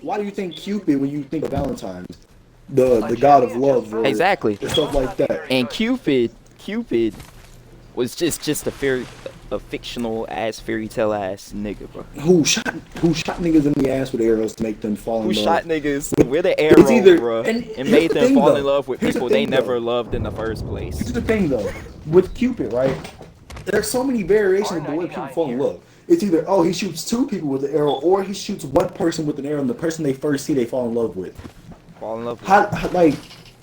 Why do you think Cupid when you think of Valentine's, the god of love, Exactly. or stuff like that? And Cupid was just a fictional ass fairy tale ass nigga, bro. Who shot niggas in the ass with arrows to make them fall in Who love? shot niggas with an arrow, bro, and made them fall in love with people they never loved in the first place. Here's the thing, though, with Cupid, right? There's so many variations of the way people fall in love. It's either, oh, he shoots two people with an arrow, or he shoots one person with an arrow, and the person they first see, they fall in love with. Fall in love with.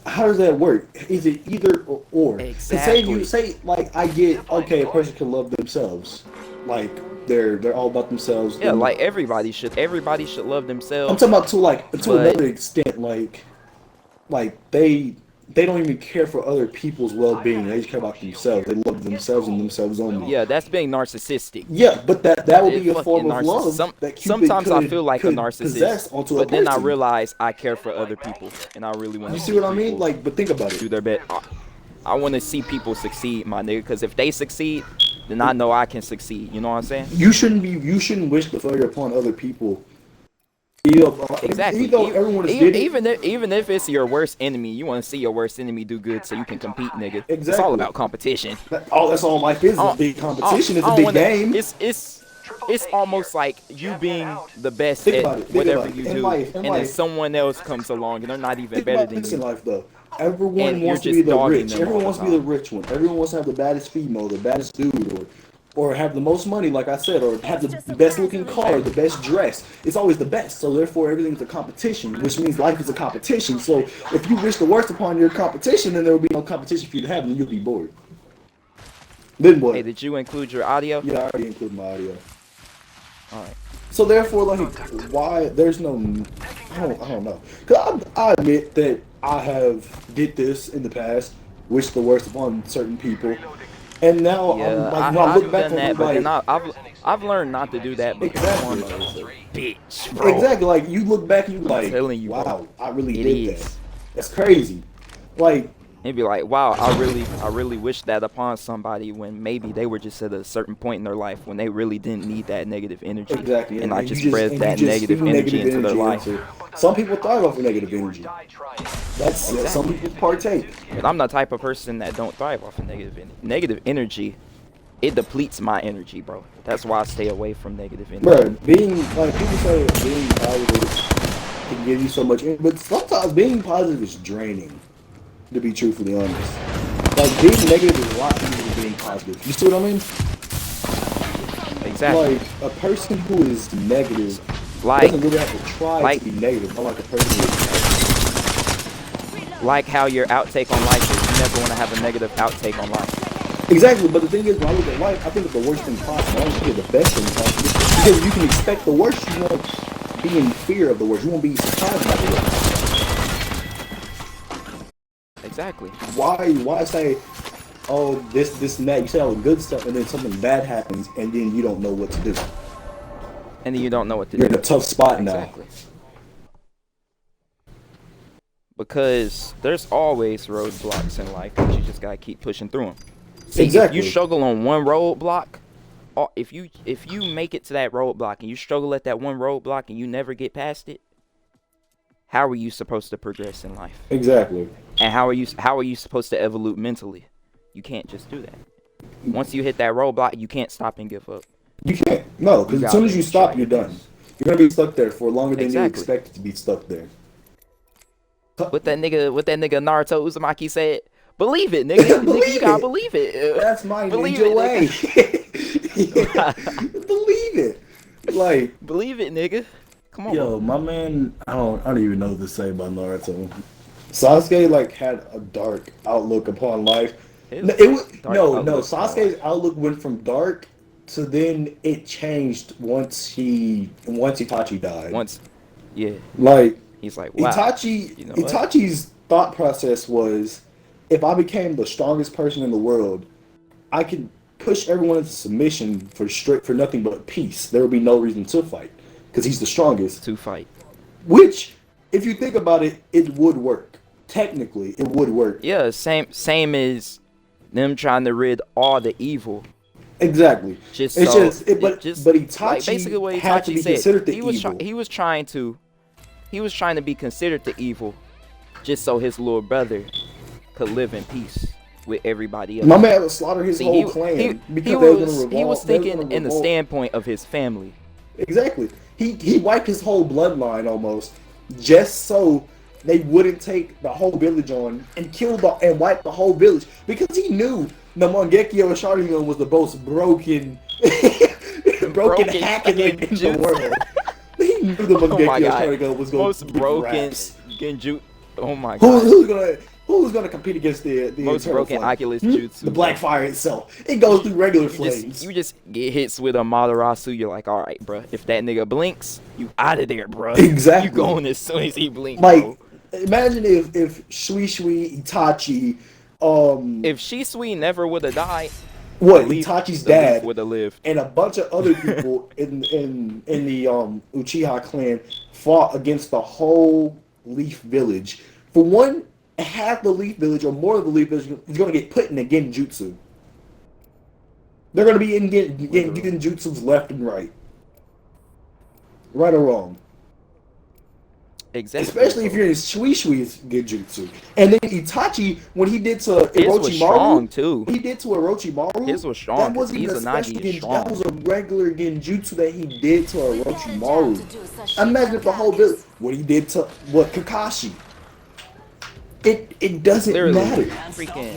How does that work? Is it either or? Exactly. Say like I get, okay, a person can love themselves, like they're all about themselves. Yeah, like everybody should love themselves. I'm talking about to another extent, like they don't even care for other people's well-being. They just care about themselves. They love themselves and themselves only. Yeah, that's being narcissistic. Yeah, but that would be a form of love. Sometimes I feel like a narcissist, but then I person. realize I care for other people, and I really want to. You see what I mean? Like, but think about it. Do their best. I want to see people succeed, my nigga. Because if they succeed, then I know I can succeed. You know what I'm saying? You shouldn't wish the failure upon other people. Exactly. Even if it's your worst enemy, you want to see your worst enemy do good so you can compete, nigga. Exactly. It's all about competition. That's all life is. A big competition. It's a big game. It's almost like you being the best at whatever you do, and then someone else comes along and they're not even better than you. In life, though, everyone wants to be the rich. Everyone wants to be the rich one. Everyone wants to have the baddest female, the baddest dude, or have the most money, like I said, or have the best looking car, the best dress. It's always the best. So therefore, everything's a competition, which means life is a competition. So if you wish the worst upon your competition, then there will be no competition for you to have, and you'll be bored. Then what? Hey, did you include your audio? Yeah, I already included my audio. All right. So therefore, like, why there's no, I don't know. Cause I admit that I have did this in the past, wished the worst upon certain people, and now yeah, I'm like, when I look back done that, like, but then I've learned not to do that because exactly. karma is a bitch, bro. Exactly, like you look back and you like, you, wow, bro, I really did that. That's crazy. Like, and be like, wow, I really wish that upon somebody when maybe they were just at a certain point in their life when they really didn't need that negative energy. Exactly. And I just spread that negative energy into their life. Some people thrive off of negative energy. That's exactly. Some people partake. But I'm the type of person that don't thrive off of negative energy. It depletes my energy, bro. That's why I stay away from negative energy. Bro, being like people say, being positive can give you so much, but sometimes being positive is draining. To be truthfully honest, like being negative is a lot easier than being positive. You see what I mean? Exactly. Like a person who is negative doesn't really have to try to be negative. Not like a person who is like how your outtake on life is you never want to have a negative outtake on life. Exactly, but the thing is, when I look at life, I think it's the worst thing possible. I don't think it's the best thing possible because you can expect the worst. You won't be in fear of the worst. You won't be surprised by the worst. Exactly. Why say, oh, this and that? You say all the good stuff, and then something bad happens, and then you don't know what to do. And then you don't know what to do. You're do. in a tough spot exactly. now. Because there's always roadblocks in life, but you just gotta keep pushing through them. See, exactly. If you struggle on one roadblock, or if you make it to that roadblock and you struggle at that one roadblock and you never get past it, how are you supposed to progress in life? Exactly. And how are you supposed to evolve mentally? You can't just do that. Once you hit that roadblock, you can't stop and give up. You can't. No, because as soon as you stop, you're done. You're gonna be stuck there for longer than you expected to be stuck there. What that nigga Naruto Uzumaki said, believe it, nigga. Nigga, you gotta believe it. That's my ninja way. Believe it. Like, believe it, nigga. Come on. Yo, my man, I don't even know what to say about Naruto. Sasuke like had a dark outlook upon life. Sasuke's outlook went from dark to then it changed once Itachi died. Like he's like, wow. Itachi's thought process was, if I became the strongest person in the world, I could push everyone into submission for nothing but peace. There would be no reason to fight because he's the strongest. To fight. Which, if you think about it, it would work. Technically, it would work. Yeah, same as them trying to rid all the evil Exactly. Just It's so just, it, it just but like basically Itachi what had to Itachi be said. considered the He was evil. he was trying to be considered the evil, just so his little brother could live in peace with everybody else. My man would slaughter his See, whole clan because he they were gonna was he was revolt. They were thinking gonna in the revolt. standpoint of his family. Exactly. He wiped his whole bloodline almost, just so they wouldn't take the whole village on and and wipe the whole village because he knew the Mangekyo Sharingan was the most broken, broken hacking in the world. He knew the Oh my Mangekyo God. Sharingan was going Most to broken raps. genjutsu. Oh my God. Who's gonna compete against the Most eternal broken flame? Oculus jutsu. The black fire itself. It goes through regular flames. You just get hits with a Madarasu. You're like, all right, bro. If that nigga blinks, you out of there, bro. Exactly. You going as soon as he blinks, Like, bro. imagine if Shui Itachi, If Shisui never would have died, Itachi's dad would have lived. and a bunch of other people in the Uchiha clan fought against the whole Leaf Village. For one, half the Leaf Village or more of the Leaf Village is going to get put in a Genjutsu. They're going to be in Genjutsus left and right. Right or wrong. Exactly. Especially if you're in Shui's Genjutsu. And then Itachi, when he did to His was strong Orochimaru, too. he did to Orochimaru, His was strong. that wasn't even a Izanagi special is Genjutsu. strong. That was a regular Genjutsu that he did to Orochimaru. Imagine if the whole village, what he did to Kakashi. It doesn't matter. Freaking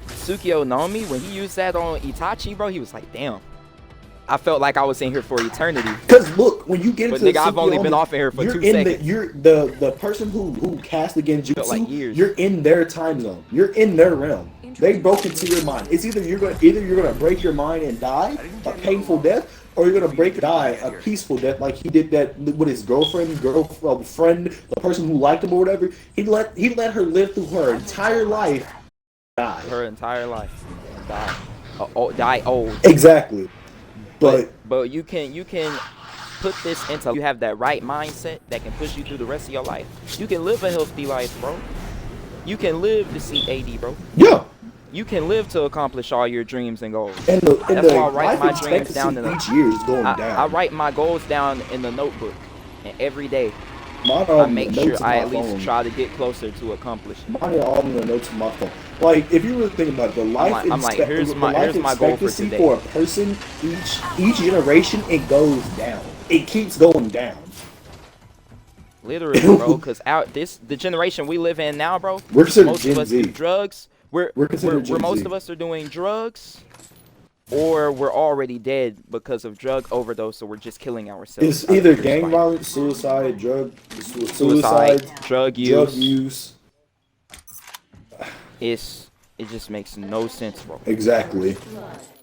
Tsukio Nomi, when he used that on Itachi, bro, he was like, damn. I felt like I was in here for eternity. Because look, when you get into nigga, I've only been off in here for 2 seconds. You're the person who cast the Genjutsu. Like years. You're in their time zone. You're in their realm. They broke into your mind. It's either you're gonna break your mind and die a painful death, or you're gonna die a peaceful death, like he did that with his girlfriend, the person who liked him or whatever. He let her live through her entire life, die. Her entire life, die. Die old. Exactly. But you can put this into, you have that right mindset that can push you through the rest of your life. You can live a healthy life, bro. You can live to see 80, bro. Yeah. You can live to accomplish all your dreams and goals. And that's why I write my dreams down each year is going down. I write my goals down in the notebook, and every day I make sure I at least try to get closer to accomplishing. Mine are all in the notes of my phone. Like, if you really think about it, the life here's my goal for today. For a person, each generation, it goes down. It keeps going down. Literally, bro, because the generation we live in now, bro, we're considered most Gen of us Z. do drugs. We're most of us are doing drugs, or we're already dead because of drug overdose, so we're just killing ourselves. It's either gang violence, suicide, drug use. It just makes no sense, bro. Exactly.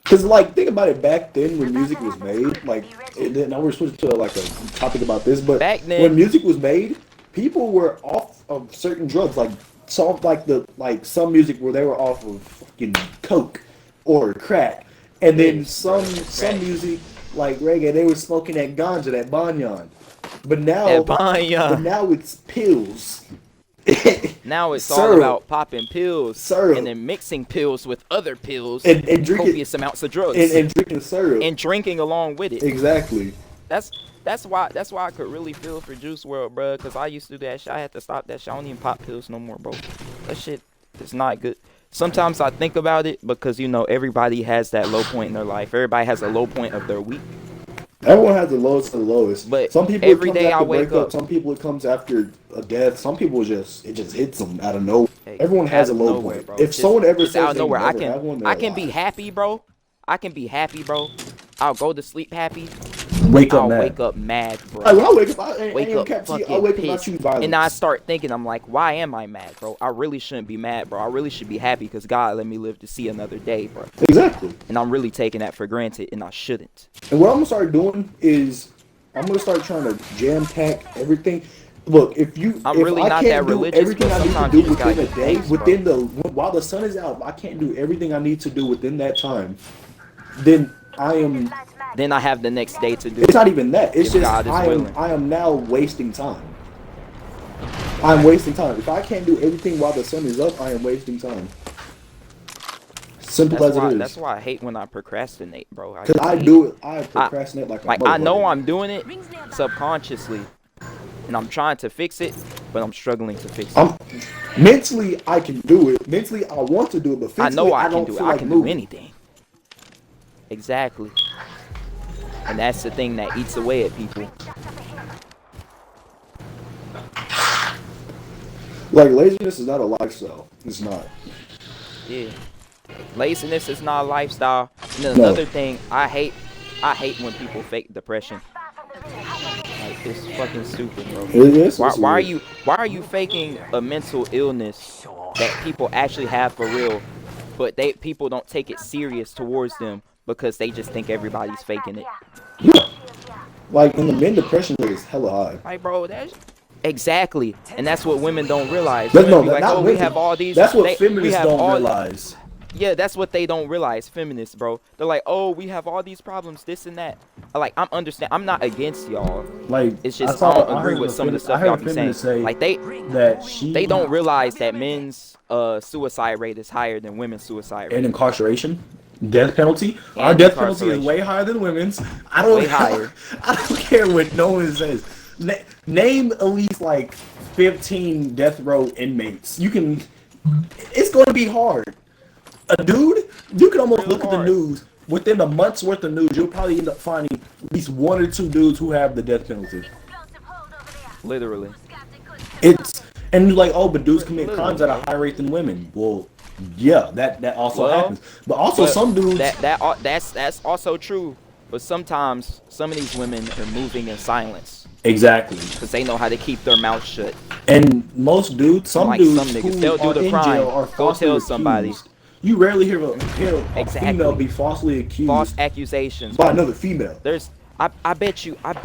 Because, like, think about it, back then when music was made, like, now we're switching to, like, a topic about this, but back then, when music was made, people were off of certain drugs, like some music where they were off of fucking coke or crack, and then some music, like reggae, they were smoking that ganja, that banyan. But now it's pills. Now it's all about popping pills and then mixing pills with other pills and drinking copious amounts of drugs and drinking syrup and drinking along with it. Exactly. That's why I could really feel for Juice WRLD, bro. Cause I used to do that shit. I had to stop that shit. I don't even pop pills no more, bro. That shit is not good. Sometimes I think about it because everybody has that low point in their life. Everybody has a low point of their week. Everyone has the lowest of the lowest. But some people every day I wake up. Some people it comes after a death. Some people it just hits them out of nowhere. Everyone has a low point. Bro. If someone ever says out of nowhere, I can be happy, bro. I can be happy, bro. I'll go to sleep happy. Wake up mad, bro. I wake up fucking pissed. And I start thinking, I'm like, why am I mad, bro? I really shouldn't be mad, bro. I really should be happy because God let me live to see another day, bro. Exactly. And I'm really taking that for granted, and I shouldn't. And what I'm gonna start doing is I'm gonna start trying to jam pack everything. Look, if really not that religious, everything but I need to sometimes do you just within gotta a day, while the sun is out, if I can't do everything I need to do within that time, then I have the next day to do. It's not even that. It's just I am now wasting time. I'm wasting time. If I can't do everything while the sun is up, I am wasting time. Simple as it is. That's why I hate when I procrastinate, bro. Because I do it. I procrastinate like a motherfucker. I know I'm doing it subconsciously, and I'm trying to fix it, but I'm struggling to fix it. Mentally, I can do it. Mentally, I want to do it, but physically, I know I can don't do it. feel I like can moving. do anything. Exactly. And that's the thing that eats away at people. Like, laziness is not a lifestyle. It's not. Yeah. Laziness is not a lifestyle. And then another thing, I hate when people fake depression. Like, it's fucking stupid, bro. It is. Why are you faking a mental illness that people actually have for real, but people don't take it serious towards them because they just think everybody's faking it. Yeah. Like, in the men, depression rate is hella high. Like, bro, that's exactly, and that's what women don't realize. That's We have all these. That's what feminists don't realize. Yeah, that's what they don't realize, feminists, bro. They're like, oh, we have all these problems, this and that. Like, I'm not against y'all. Like, it's just I don't agree with some of the stuff y'all be saying. Like, they don't realize that men's suicide rate is higher than women's suicide rate. And incarceration, death penalty. Our death penalty is way higher than women's. Way higher. I don't care what no one says. Name at least like 15 death row inmates. It's going to be hard. A dude, you can almost look at the news. Within a month's worth of news, you'll probably end up finding at least 1 or 2 dudes who have the death penalty. Literally. And you're like, oh, but dudes commit crimes at a higher rate than women. Well, yeah, that also happens. But also some dudes. That's also true. But sometimes some of these women are moving in silence. Exactly. Because they know how to keep their mouth shut. And most dudes, some niggas, who they'll do the crime. Go tell somebody. You rarely hear a female be falsely accused. False accusations by another female. I bet you a lot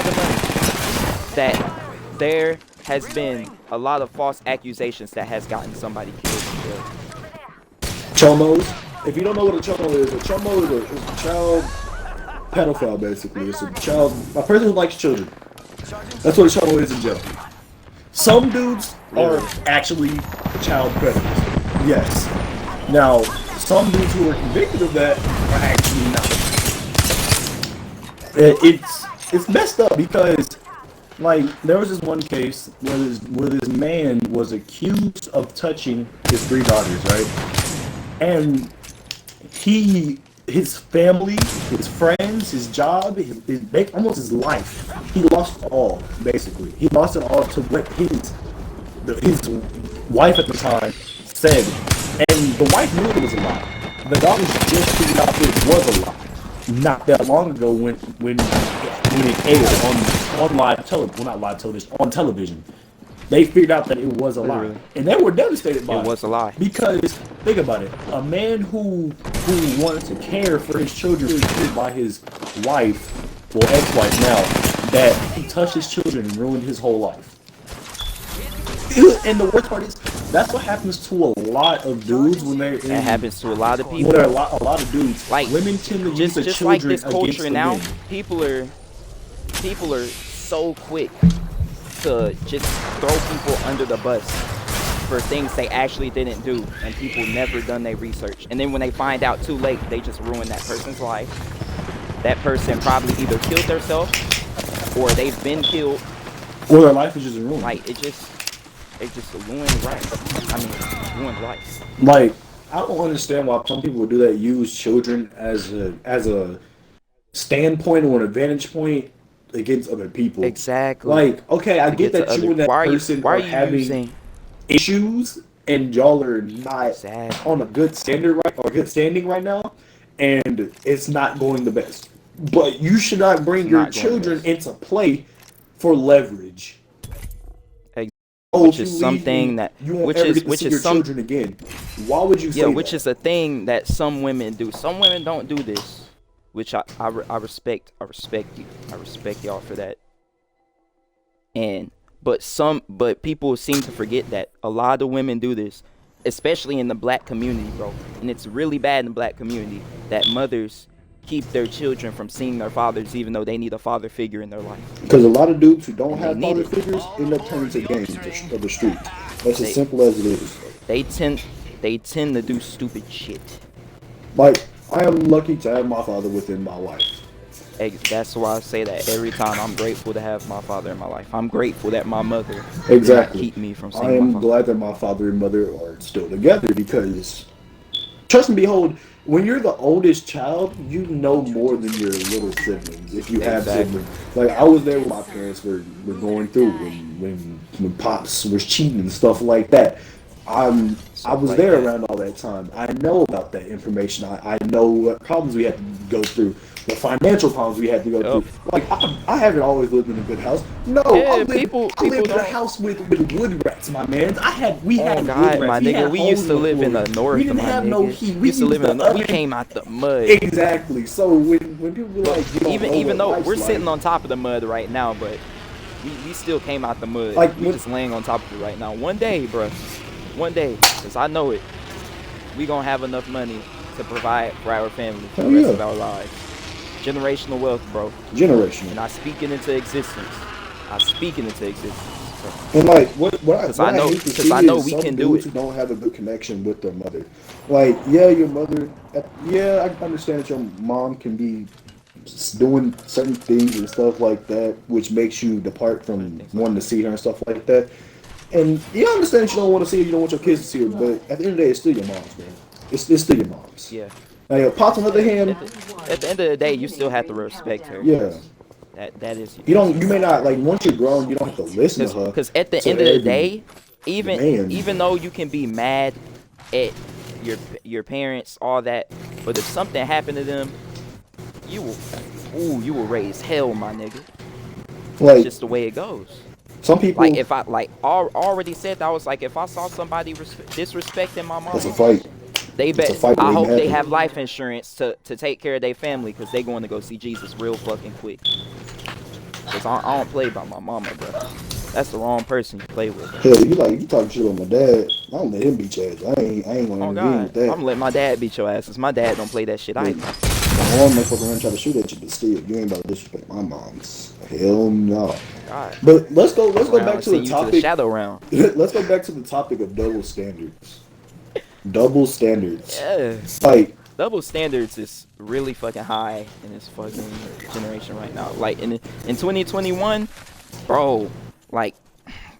of money that there has been a lot of false accusations that has gotten somebody killed. Chomos. If you don't know what a chomo is a child pedophile, basically. It's a person who likes children. That's what a chomo is in jail. Some dudes are actually child predators. Yes. Now, some dudes who are convicted of that are actually not. It's messed up because, like, there was this one case where this man was accused of touching his 3 daughters, right? And his family, his friends, his job, almost his life, he lost it all, basically. He lost it all to what his wife at the time said, and the wife knew it was a lie. The daughters just figured out it was a lie not that long ago when it aired on live television. Well, not live television, on television. They figured out that it was a lie, and they were devastated by it. It was a lie because think about it: a man who wanted to care for his children was killed by his wife, well, ex-wife now, that he touched his children and ruined his whole life. And the worst part is, that's what happens to a lot of dudes when they're in. That happens to a lot of people. Well, a lot of dudes. Like, women tend to use the just children like this culture now. Men. People are so quick to just throw people under the bus for things they actually didn't do, and people never done their research. And then when they find out too late, they just ruin that person's life. That person probably either killed themselves, or they've been killed, or their life is just ruined. Like, it just ruined life. I mean, ruined life. Like, I don't understand why some people would do that. Use children as a standpoint or an advantage point against other people. Exactly. Like, okay, I get that you and that person are having issues, and y'all are not on a good standard good standing right now, and it's not going the best. But you should not bring your children into play for leverage. Which is something that which is children again. Why would you say that? Which is a thing that some women do. Some women don't do this, which I respect. I respect you. I respect y'all for that. But people seem to forget that a lot of women do this, especially in the black community, bro. And it's really bad in the black community that mothers keep their children from seeing their fathers, even though they need a father figure in their life. Because a lot of dudes who don't have father figures end up turning to gangs of the street. That's as simple as it is. They they tend to do stupid shit. Like, I am lucky to have my father within my life. That's why I say that every time. I'm grateful to have my father in my life. I'm grateful that my mother did not keep me from seeing I am my father. glad that my father and mother are still together because, trust and behold, when you're the oldest child, you know more than your little siblings if you have siblings. Like, I was there when my parents were going through when pops was cheating and stuff like that. I was there around all that time. I know about that information. I know what problems we had to go through, the financial problems we had to go through. Like, I haven't always lived in a good house. No, I lived in a house with wood rats, my man. We had wood rats. My nigga, we used to live in the north. We didn't have no heat. We used to live in the north. We came out the mud. Exactly. So when people be like, even though we're sitting on top of the mud right now, but we still came out the mud. Like, we just laying on top of it right now. One day, bro. One day, because I know it, we gonna have enough money to provide for our family for the rest of our lives. Generational wealth, bro. Generational. And I speak it into existence. And like what I know, hate to see I know is we some can do dudes it. who don't have a good connection with their mother. Like, yeah, your mother. Yeah, I understand that your mom can be doing certain things and stuff like that, which makes you depart from wanting to see her and stuff like that. And you understand that you don't want to see her, you don't want your kids to see her, but at the end of the day, it's still your mom's, man. It's still your mom's. Yeah. Now, Pops, on the other hand, at the end of the day, you still have to respect her. Yeah. That is. You may not, like, once you're grown, you don't have to listen to her. Because at the end of the day, even though you can be mad at your parents, all that, but if something happened to them, you will raise hell, my nigga. Like, it's just the way it goes. Some people, like, if I already said that, I was like, if I saw somebody disrespecting my mom, that's a fight. I hope they have life insurance to take care of their family, because they going to go see Jesus real fucking quick. Because I don't play by my mama, bro. That's the wrong person to play with. Hell, you talking shit on my dad. I don't let him beat your ass. I ain't want to intervene with that. I'm gonna let my dad beat your ass, because my dad don't play that shit either. My mom motherfucker around try to shoot at you, but still, you ain't about to disrespect my mom's. Hell no. God. But let's go back to the topic. To the shadow round. Let's go back to the topic of double standards. Double standards. Yeah. Like, double standards is really fucking high in this fucking generation right now. Like in 2021, bro, like,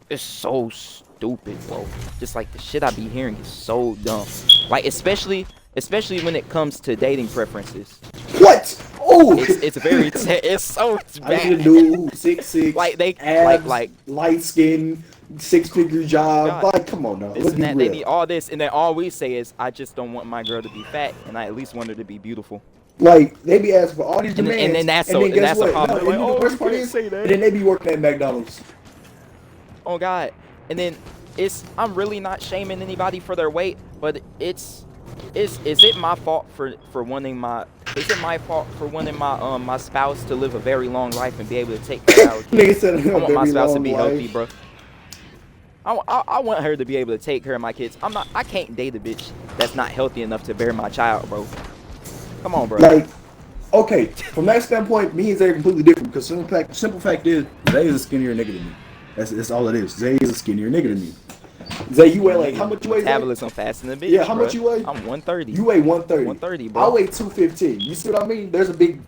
it's so stupid, bro. Just like the shit I be hearing is so dumb. Like, especially when it comes to dating preferences. What? Oh, it's very it's so bad. I need a dude 6'6", like they abs, like light skin, 6-figure job. God. Like, come on now. This and that, they need all this, and then all we say is, I just don't want my girl to be fat, and I at least want her to be beautiful. Like, they be asking for all these demands, and then that's a problem. No, like, the worst part is, and then they be working at McDonald's. Oh God! And then I'm really not shaming anybody for their weight, but is it my fault for wanting my? Is it my fault for wanting my spouse to live a very long life and be able to take care of our kids? I want my spouse to be healthy, bro. I want her to be able to take care of my kids. I can't date a bitch that's not healthy enough to bear my child, bro. Come on, bro. Like, okay, from that standpoint, me and Zay are completely different, because simple fact is, Zay is a skinnier nigga than me. That's all it is. Zay is a skinnier nigga than me. Zay, you weigh, like, how much you weigh, Zay? Metabolism faster than a bitch, yeah, how much you weigh? I'm 130. You weigh 130. 130, bro. I weigh 215. You see what I mean? There's a big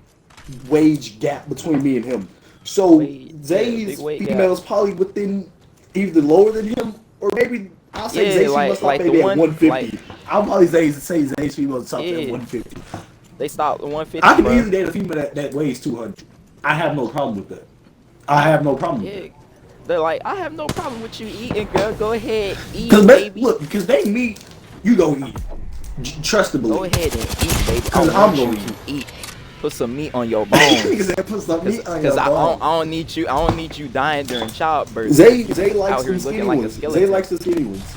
wage gap between me and him. So, Zay's female is probably within either lower than him, or maybe I'll say Zay's female stop maybe at 150. I'll probably say Zay's female stop at 150. They stop at 150. I can easily date a female that weighs 200. I have no problem with that. I have no problem with that. They're like, I have no problem with you eating, girl. Go ahead, eat, baby. Look, because they meat, you go eat. Trust and believe. Go ahead and eat, baby. Because I'm going to eat. Put some meat on your bones. Because I don't need you dying during childbirth. Zay likes the skinny ones. Zay likes the skinny ones.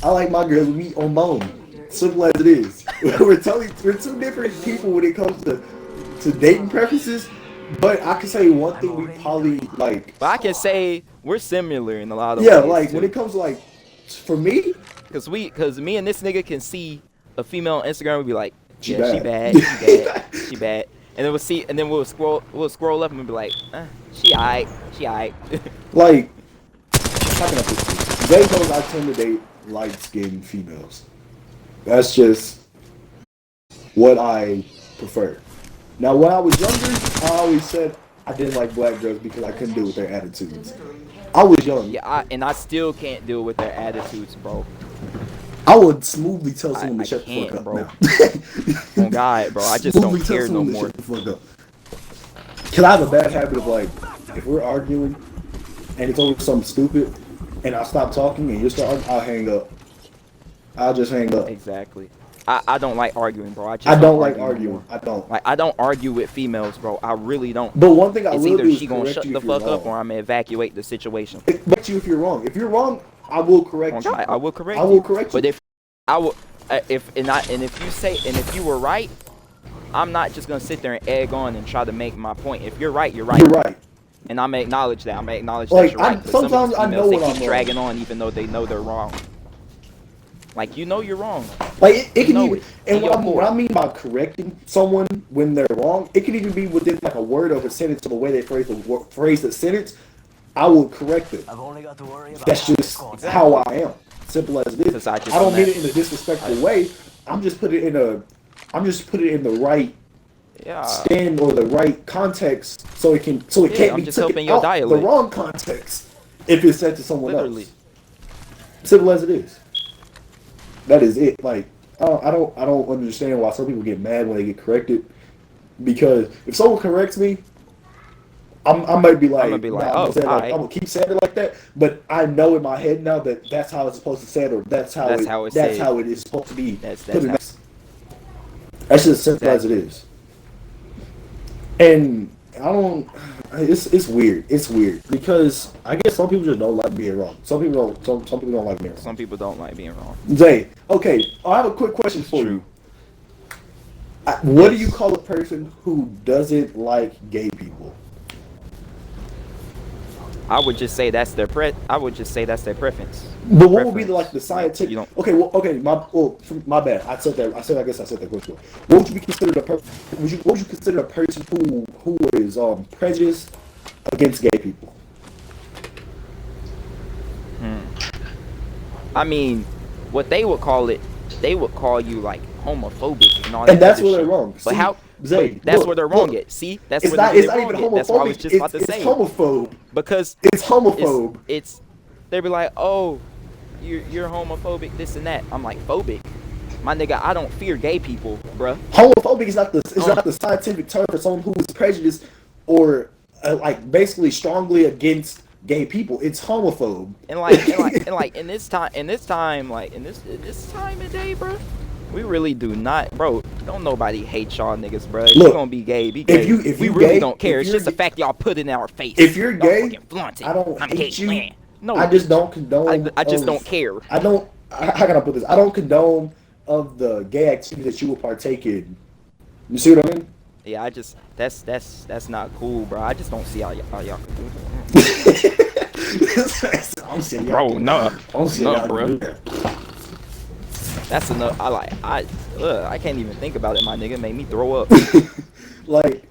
I like my girls with meat on bone. Simple as it is. we're two different people when it comes to dating preferences. But I can say one thing we probably like. But I can say we're similar in a lot of ways. Yeah, like when it comes to, like, for me, because me and this nigga can see a female on Instagram, we'd be like, she bad, and then we'll scroll up and we'll be like, she aight. Like, how can I put this? Zay knows I tend to date light skinned females. That's just what I prefer. Now, when I was younger, I always said I didn't like black girls because I couldn't deal with their attitudes. I was young. Yeah, I still can't deal with their attitudes, bro. I would smoothly tell someone to I shut the fuck up, bro. now. Oh God, bro, I just don't care no more. Shut the fuck up. Cause I have a bad habit of like, if we're arguing and it's over something stupid, and I stop talking and you start arguing, I'll hang up. I'll just hang up. Exactly. I don't like arguing, bro. I don't like arguing. I don't. Like, I don't argue with females, bro. I really don't. But one thing I it's will either do is she gonna shut the fuck up or I'm gonna evacuate the situation. Correct you if you're wrong. If you're wrong, I will correct you. I will correct you. I will correct you. But if I will, if you were right, I'm not just gonna sit there and egg on and try to make my point. If you're right, you're right. You're right. And I'm gonna acknowledge that. I'm gonna acknowledge like, that you're right. Sometimes I know they when keep I'm dragging wrong. on even though they know they're wrong. Like, you know you're wrong. Like, it can even, it. and what I mean by correcting someone when they're wrong, it can even be within like a word of a sentence or the way they phrase the sentence. I will correct it. I've only got to worry about That's just how I am. Simple as it is. I don't mean it in a disrespectful way. I'm just putting it in the right stand or the right context so it can't be taken out the wrong context if it's said to someone else. Simple as it is. That is it. Like, I don't understand why some people get mad when they get corrected. Because if someone corrects me, I might be like, I'm gonna keep saying it like that. But I know in my head now that that's how it's supposed to say it, or that's how it is supposed to be. That's just simple as it is. And I don't. It's weird. It's weird because I guess some people just don't like being wrong. Some people don't like being wrong. Some people don't like being wrong. Zay, okay, I have a quick question for you. What do you call a person who doesn't like gay people? I would just say that's their preference. But what would be the scientific? My bad. I guess I said that question. What would you consider what would you consider a person who is prejudiced against gay people? I mean, what they would call you like homophobic and all that. And that's where they're wrong. But how? Zay, that's where they're wrong at. See, that's where they're wrong at. That's what I was just about to say. It's homophobe. Because it's homophobe. It's they be like, oh, you're homophobic, this and that. I'm like, phobic. My nigga, I don't fear gay people, bruh. Homophobic is not the scientific term for someone who is prejudiced or like basically strongly against gay people. It's homophobe. And like in this time of day, bruh. We really do not, bro. Don't nobody hate y'all niggas, bro. If you're gonna be gay, be gay. If we really don't care. It's just the fact y'all put it in our face. If you're gay, I don't hate you. Man. No, I just don't condone. I just don't care. I don't. How can I put this? I don't condone of the gay activity that you will partake in. You see what I mean? Yeah, I just that's not cool, bro. I just don't see how y'all can do that. Bro, no, bro. That's enough. I can't even think about it. My nigga made me throw up. Like,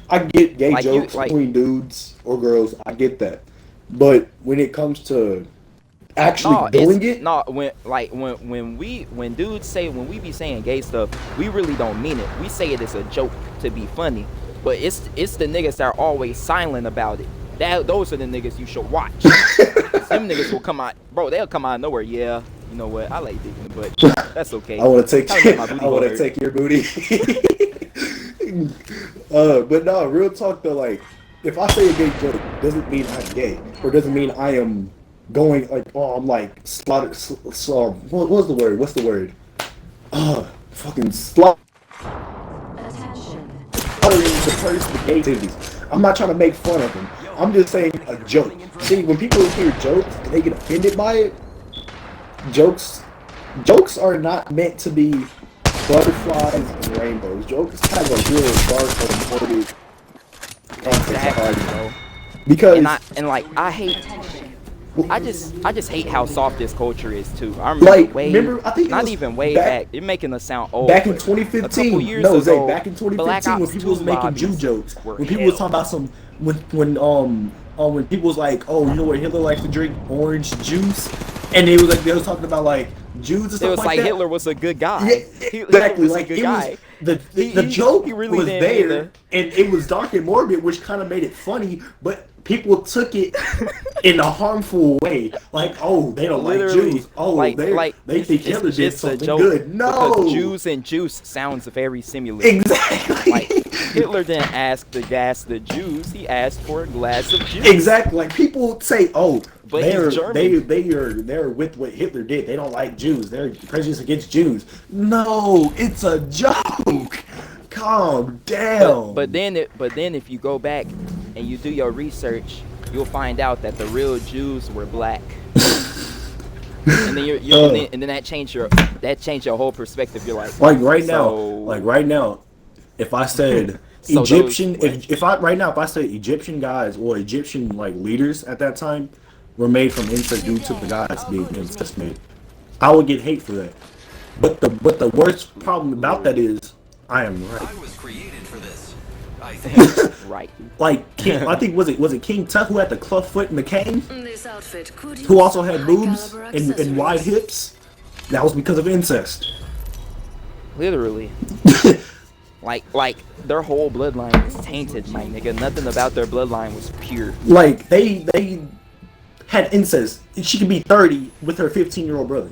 I get gay jokes between dudes or girls. I get that, but when it comes to actually doing it, when we be saying gay stuff, we really don't mean it. We say it as a joke to be funny, but it's the niggas that are always silent about it. Those are the niggas you should watch. Them niggas will come out, bro. They'll come out of nowhere. Yeah. You know what? I like digging, but that's okay. I want to take your booty. But no, real talk though. Like, if I say a gay joke, doesn't mean I'm gay, or doesn't mean I am going like, oh, I'm like slaughtered. What's the word? Fucking slaughtering the person gay activities. I'm not trying to make fun of them. I'm just saying a joke. See, when people hear jokes and they get offended by it. Jokes are not meant to be butterflies and rainbows. Jokes have a real dark or morbid context. Because I just hate how soft this culture is too. I remember way back. You're making us sound old. Back in 2015, back in 2015 when people was making Jew jokes, when people was talking about when people was like, oh, you know what Hitler likes to drink? Orange juice. And it was like they was talking about like Jews and It stuff was like that. Hitler was a good guy. Yeah, Hitler exactly. was a Like good it guy. was the joke He really was didn't mean there, to. and it was dark and morbid, which kind of made it funny. But people took it in a harmful way. Like, oh, they don't like Literally, Jews. Oh, like they think Hitler it's did just a something joke good. No, because Jews and juice sounds very similar. exactly. Like Hitler didn't ask to gas the Jews; he asked for a glass of juice. Exactly. Like people say, oh, But he's German. they're with what Hitler did. They don't like Jews. They're prejudiced against Jews. No, it's a joke. Calm down. But then if you go back and you do your research, you'll find out that the real Jews were black. And then and then that changed your whole perspective. You're like right now, if I said So Egyptian, those- if I say Egyptian guys or Egyptian like leaders at that time were made from incest due to the gods being incest made, I would get hate for that. But the worst problem about that is I am right. I was created for this. I think. right. Like King, I think was it King Tut who had the club foot and the cane, This outfit could who use also some had boobs high-caliber and wide accessories. hips. That was because of incest. Literally. Like their whole bloodline is tainted, my nigga. Nothing about their bloodline was pure. Like they had incest. She could be 30 with her 15-year-old brother.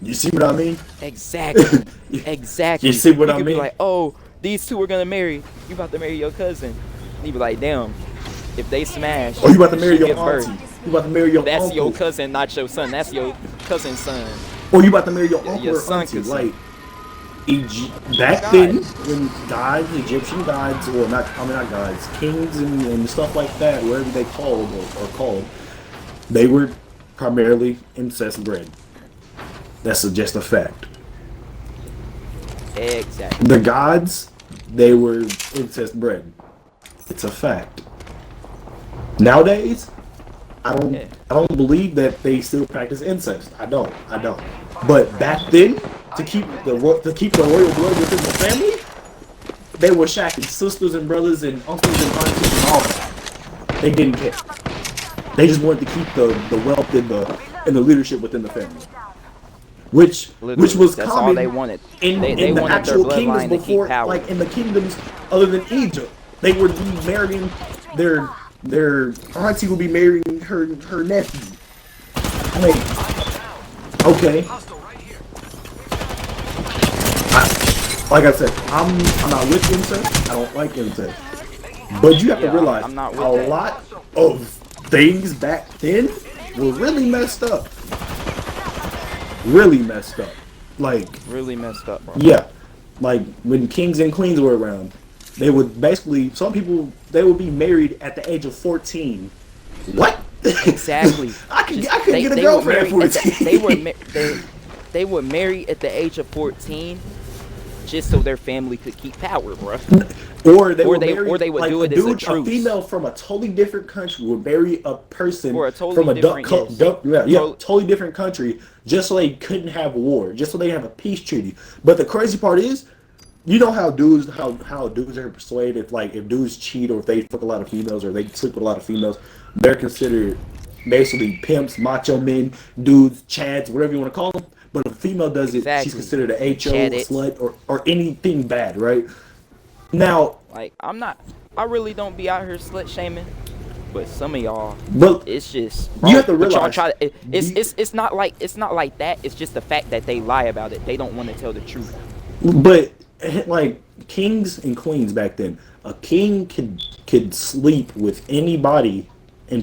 You see what I mean? Exactly. Exactly. You see what I could be mean? like, oh, these two are gonna marry. You about to marry your cousin. And you be like, damn. If they smash, Or you about to marry she your give birth. auntie. You about to marry your That's uncle. your cousin, not your son. That's your cousin's son. Or you about to marry your uncle Your or son auntie. could Like back God. then, when gods, Egyptian gods, or not gods, kings and stuff like that, whatever they called or called, they were primarily incest bred. That's just a fact. Exactly. The gods, they were incest bred. It's a fact. Nowadays, I don't believe that they still practice incest. I don't. But back then, to keep the royal blood within the family, they were shacking sisters and brothers and uncles and aunties and all that. They didn't care. They just wanted to keep the wealth and the leadership within the family. Which was that's common all they wanted. in They the wanted actual their kingdoms bloodline to keep before, power. like in the kingdoms other than Egypt, they would be marrying their auntie would be marrying her nephew. Like, okay, Hostile right here. like I said, I'm not with incest. I don't like incest, but you have to Yeah, realize I'm not with a that. lot of things back then were really messed up. Really messed up. Like, Really messed up, bro. yeah, like when kings and queens were around, they would basically, some people, they would be married at the age of 14. What? Exactly. I couldn't get a girlfriend at 14. They were married at the age of 14 just so their family could keep power, bro. Or they would like do it as a truce. A female from a totally different country would marry a person Or a totally from a different, totally different country just so they couldn't have a war, just so they have a peace treaty. But the crazy part is, you know how dudes are persuaded, like if dudes cheat or if they fuck a lot of females or they sleep with a lot of females, they're considered basically pimps, macho men, dudes, chads, whatever you want to call them. But if a female does it, Exactly. she's considered an HO, a Chad it. slut, or anything bad, right? Now, Like I really don't be out here slut shaming, but some of y'all, but it's just you have to but y'all realize try to, it's not like that. It's just the fact that they lie about it. They don't want to tell the truth. But like kings and queens back then, a king could sleep with anybody and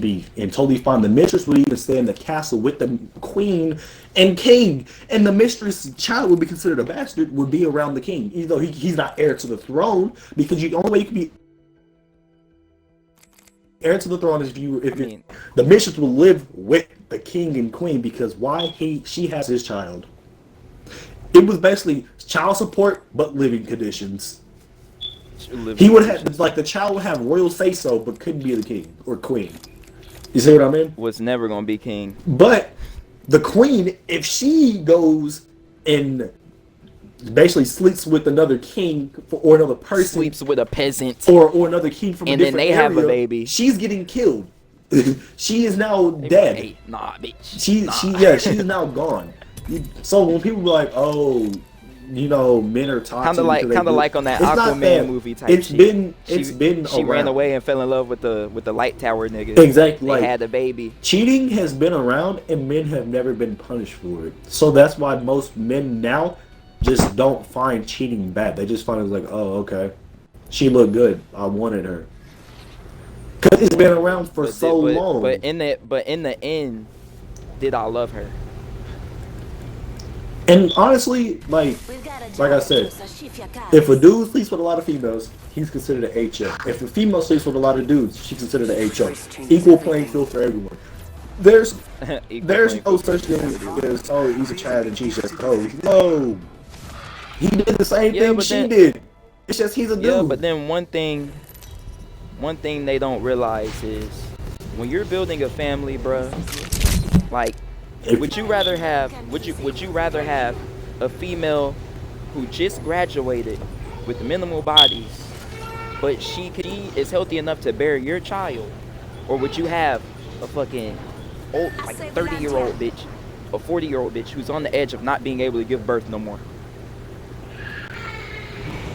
totally fine. The mistress would even stay in the castle with the queen and king, and the mistress' child would be considered a bastard. Would be around the king, even though he's not heir to the throne, because the only way you can be heir to the throne is if the mistress will live with the king and queen, because she has his child. It was basically child support, but living conditions. He would have, like, the child would have royal say so, but couldn't be the king or queen. You see what I mean? Was never gonna be king. But the queen, if she goes and basically sleeps with another king or another person, Sleeps with a peasant. or another king from And a then different they have a area, baby. she's getting killed. She is now They be dead. like, hey, nah, bitch. She's now gone. So when people be like, oh, you know, men are toxic, Kind of like on that it's not Aquaman that. movie type It's shit. been She ran around. away and fell in love with the light tower nigga. Exactly. They Like, had a baby. cheating has been around, and men have never been punished for it. So that's why most men now just don't find cheating bad. They just find it like, oh, okay, she looked good. I wanted her. Cause it's been around for so long. But in the end, did I love her? And honestly, like I said, if a dude sleeps with a lot of females, he's considered an HO. If a female sleeps with a lot of dudes, she's considered an HO. Equal playing field for everyone. There's no such thing as, oh, he's a child and she's just cold. No, he did the same thing she did. It's just he's a dude. Yeah, but then one thing they don't realize is when you're building a family, bruh, like, would you rather have a female who just graduated with minimal bodies, but she is healthy enough to bear your child, or would you have a fucking old, like, 30-year-old bitch, a 40-year-old bitch who's on the edge of not being able to give birth no more?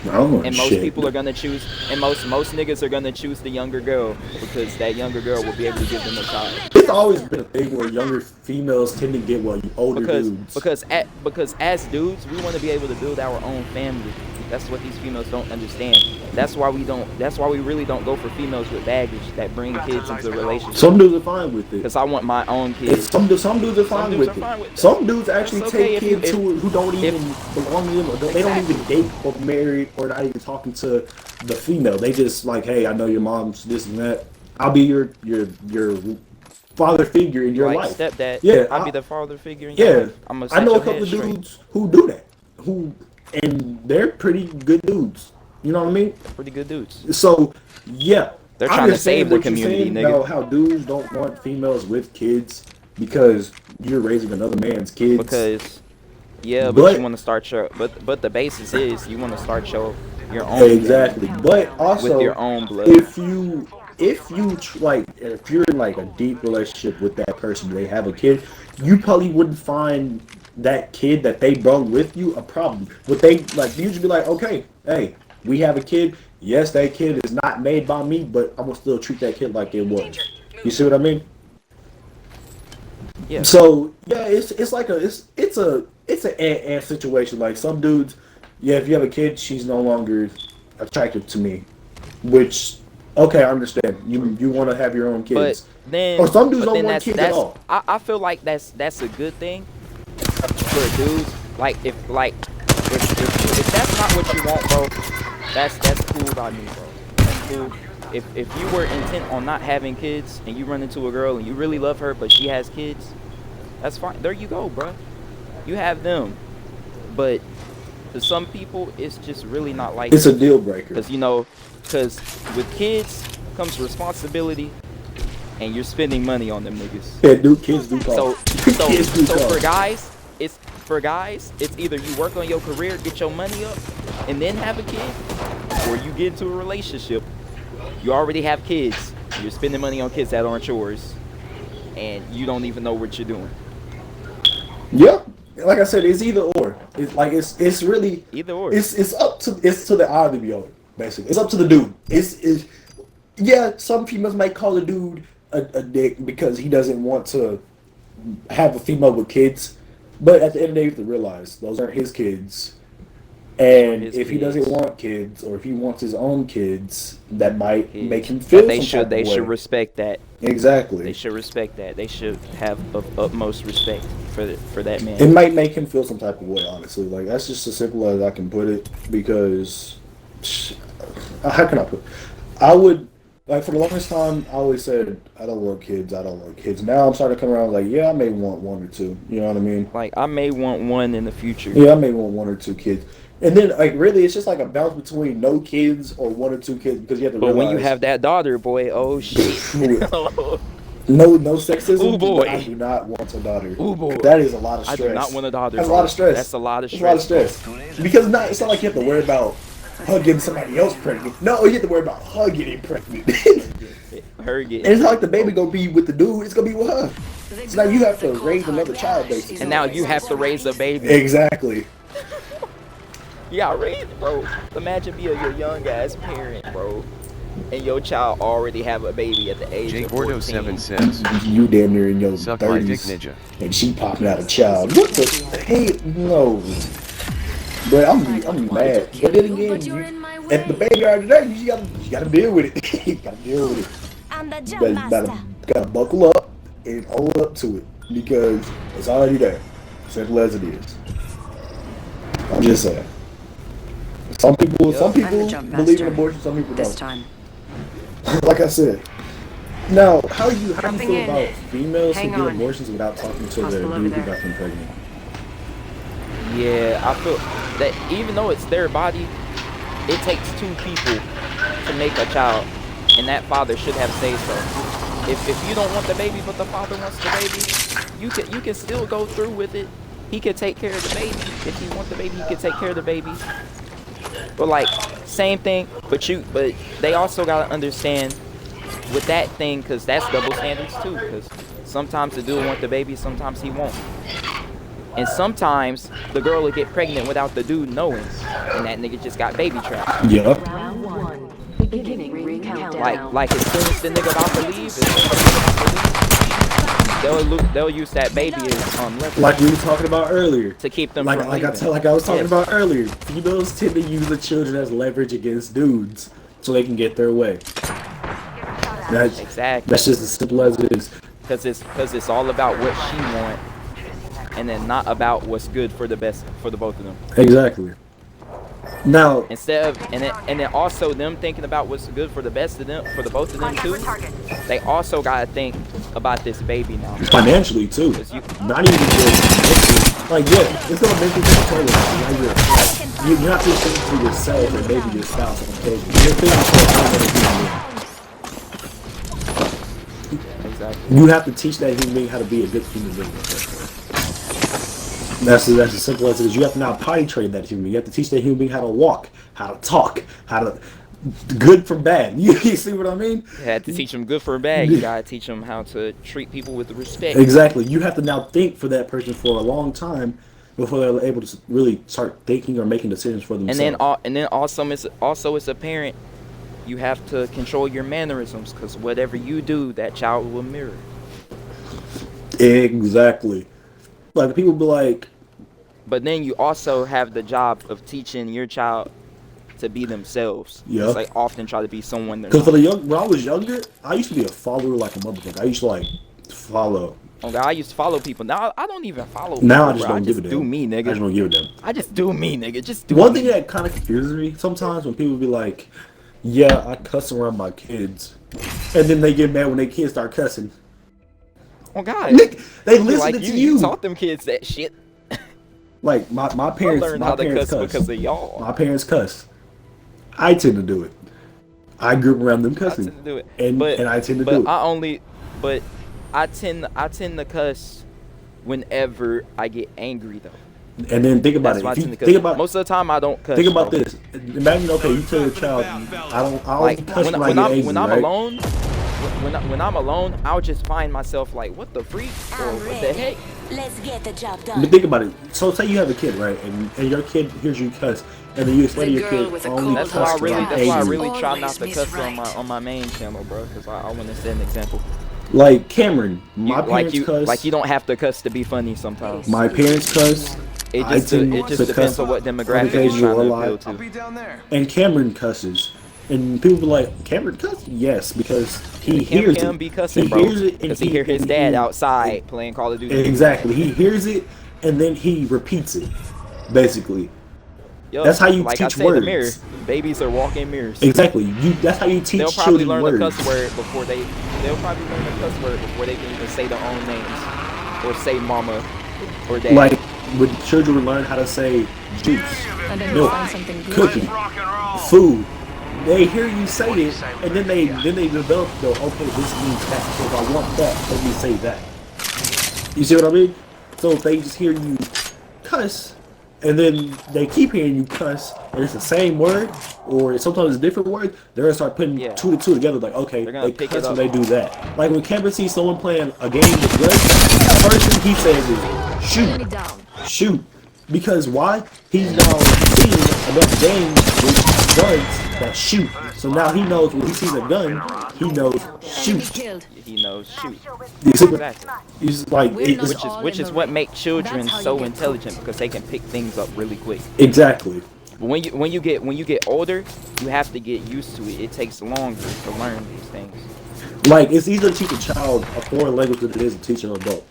And most people are gonna choose, and most niggas are gonna choose the younger girl because that younger girl will be able to give them a child. It's always been a thing where younger females tend to get older dudes. Because as dudes, we want to be able to build our own family. That's what these females don't understand. That's why we really don't go for females with baggage that bring kids into the relationship. Some dudes are fine with it. Because I want my own kids. Some dudes are fine with it. Some dudes actually take kids who don't even belong to them, or they don't even date or married or not even talking to the female. They just like, hey, I know your mom's this and that. I'll be your father figure in your life. Stepdad. Yeah, I'll be the father figure in your life. I know a couple of dudes who do that. And they're pretty good dudes. You know what I mean? Pretty good dudes. So, yeah. They're trying to save the community, nigga. About how dudes don't want females with kids because you're raising another man's kids. Because, yeah, but you want to start your... But the basis is you want to start your own... Exactly. But also, with your own blood. If you're in like a deep relationship with that person, they have a kid, you probably wouldn't find that kid that they brought with you a problem. Would they usually be like, okay, hey, we have a kid. Yes, that kid is not made by me, but I'm gonna still treat that kid like it was. You see what I mean? Yeah. So yeah, it's an situation. Like some dudes, yeah, if you have a kid, she's no longer attractive to me. Which, okay, I understand. You want to have your own kids. But then, or some dudes don't want kids at all. I feel like that's a good thing for dudes. If that's not what you want, bro, that's cool by me, bro. That's cool. If you were intent on not having kids and you run into a girl and you really love her but she has kids, that's fine. There you go, bro. You have them. But to some people, it's just really not like it's a deal breaker. Because with kids comes responsibility, and you're spending money on them niggas. Yeah, kids do cost. So for guys, it's either you work on your career, get your money up, and then have a kid, or you get into a relationship. You already have kids. You're spending money on kids that aren't yours, and you don't even know what you're doing. Yeah, like I said, it's either or. It's really either or. It's to the eye of the beholder. Basically, it's up to the dude. Yeah, some females might call a dude a dick because he doesn't want to have a female with kids, but at the end of the day, you have to realize those aren't his kids. And if he doesn't want kids, or if he wants his own kids, that might make him feel. They should respect that. Exactly. They should respect that. They should have utmost respect for that man. It might make him feel some type of way. Honestly, that's just as simple as I can put it. Because how can I put? I would for the longest time, I always said I don't want kids. I don't want kids. Now I'm starting to come around I may want one or two. You know what I mean? I may want one in the future. Yeah, I may want one or two kids. And then, really, it's just a balance between no kids or one or two kids because you have to realize. But when you have that daughter, boy, oh shit. No sexism. Ooh, boy. I do not want a daughter. Ooh, boy. That is a lot of stress. I do not want a daughter. That's a lot of stress. That's a lot of stress. Because it's not like you have to worry about hugging somebody else pregnant. No, you have to worry about hugging it pregnant. her getting. And it's not like the baby gonna be with the dude. It's gonna be with her. So now you have to raise another child, basically. And now you have to raise a baby. Exactly. Yeah, raise, bro. Imagine being your young ass parent, bro, and your child already have a baby at the age of 14. J7 says, You damn near in your suck my dick 30s, ninja. and she popping out a child. What the hey no? But I'm mad. But then again, if the baby already there, you gotta deal with it. You gotta deal with it. But you gotta buckle up and hold up to it because it's already there. Simple as it is. I'm just saying. Some people believe in abortion. Some people don't. Like I said. Now, how do you feel about females who get abortions without talking to their dude who got them pregnant? Yeah, I feel that even though it's their body, it takes two people to make a child, and that father should have say so. If you don't want the baby but the father wants the baby, you can still go through with it. He could take care of the baby. If you want the baby, he could take care of the baby. But like, same thing, but they also gotta understand with that thing, cause that's double standards too, cause sometimes the dude want the baby, sometimes he won't. And sometimes the girl will get pregnant without the dude knowing, and that nigga just got baby trapped. Yep. Like as soon as the nigga about to leave, they'll use that baby as leverage. Like we were talking about earlier. To keep them like from I was talking Yes. about earlier. Females tend to use the children as leverage against dudes so they can get their way. Exactly. That's just as simple as it is. Cause it's all about what she want, and then not about what's good for the both of them. Exactly. Now, Instead of and then also them thinking about what's good for the both of them too. They also gotta think about this baby now. financially too. Not even just like it's gonna make you think you're not just thinking for yourself or maybe your spouse on occasion. You're thinking for another human being. Exactly. You have to teach that human being how to be a good human being. That's as simple as it is. You have to now potty train that human being. You have to teach that human being how to walk, how to talk, how to good from bad. You see what I mean? You had to teach them good for bad. You gotta teach them how to treat people with respect. Exactly. You have to now think for that person for a long time before they're able to really start thinking or making decisions for themselves. And then also as a parent, you have to control your mannerisms, because whatever you do, that child will mirror. Exactly. Like people be like. But then you also have the job of teaching your child to be themselves. Yeah. It's like often try to be someone they're Because not. when I was younger, I used to be a follower like a motherfucker. I used to like follow. Oh God, I used to follow people. Now I don't even follow people. Now I just bro. don't give a damn. do me, nigga. I just don't give a damn. I just do me, nigga. Just do One me. thing that kind of confuses me sometimes when people be like, "Yeah, I cuss around my kids," and then they get mad when their kids start cussing. Oh God. Nick, they Be listen like, to you. You taught them kids that shit. Like my I parents, learned how to cuss because of y'all. My parents cuss. I tend to do it. I grew up around them cussing. I tend to do it. And I tend to do it. I tend to cuss whenever I get angry though. And then think about That's it. why I tend to Think cuss. about Most of the time I don't cuss. Think about bro. this. Imagine, okay, you tell your child, I don't Like cuss when when I get angry, I'm right? alone, when I'm alone, I'll just find myself like, what the freak or what the heck? Let's get the job done. But think about it. So say you have a kid, right? And your kid hears you cuss, and then you explain to your kid only That's cuss why I when I'm angry. really try not to cuss on my main channel, bro. Because I want to set an example. Like Cameron, my parents cuss. Like you don't have to cuss to be funny sometimes. My parents cuss. It I just tend depends to cuss on what demographic on you're occasion trying or a to lot. appeal to. I'll be down there. And Cameron cusses. And people be like, Cameron cuss? Yes, because he hears Cam it. be cussing, He bro. hears it, and Because he hear his dad outside playing Call of Duty. Exactly. He hears it, and then he repeats it, basically. Yo, That's how you like teach I said, words. the mirror. Babies are walking mirrors. Exactly. That's how you teach They'll probably children learn words. the cuss word before they. They'll probably learn the cuss word before they can even say their own names or say mama or dad. Like when children learn how to say juice, milk, cookie, food. They hear you say it, and then they develop the okay, this means that. So if I want that, let me say that. You see what I mean? So if they just hear you cuss, and then they keep hearing you cuss, and it's the same word, or sometimes it's a different word, they're gonna start putting Yeah. two to two together. Like, okay, They're gonna they pick cuss it when up. they do that. Like when Kevin sees someone playing a game with guns, the first thing he says is shoot, shoot. Because why? He's now seen enough games with guns that shoot. So now he knows when he sees a gun, he knows shoot. He knows shoot. You see, Exactly. he's like, it's, Which is what makes children so intelligent, because they can pick things up really quick. exactly. But when you get older, you have to get used to it. It takes longer to learn these things. Like, it's easier to teach a child a foreign language than it is to teach an adult.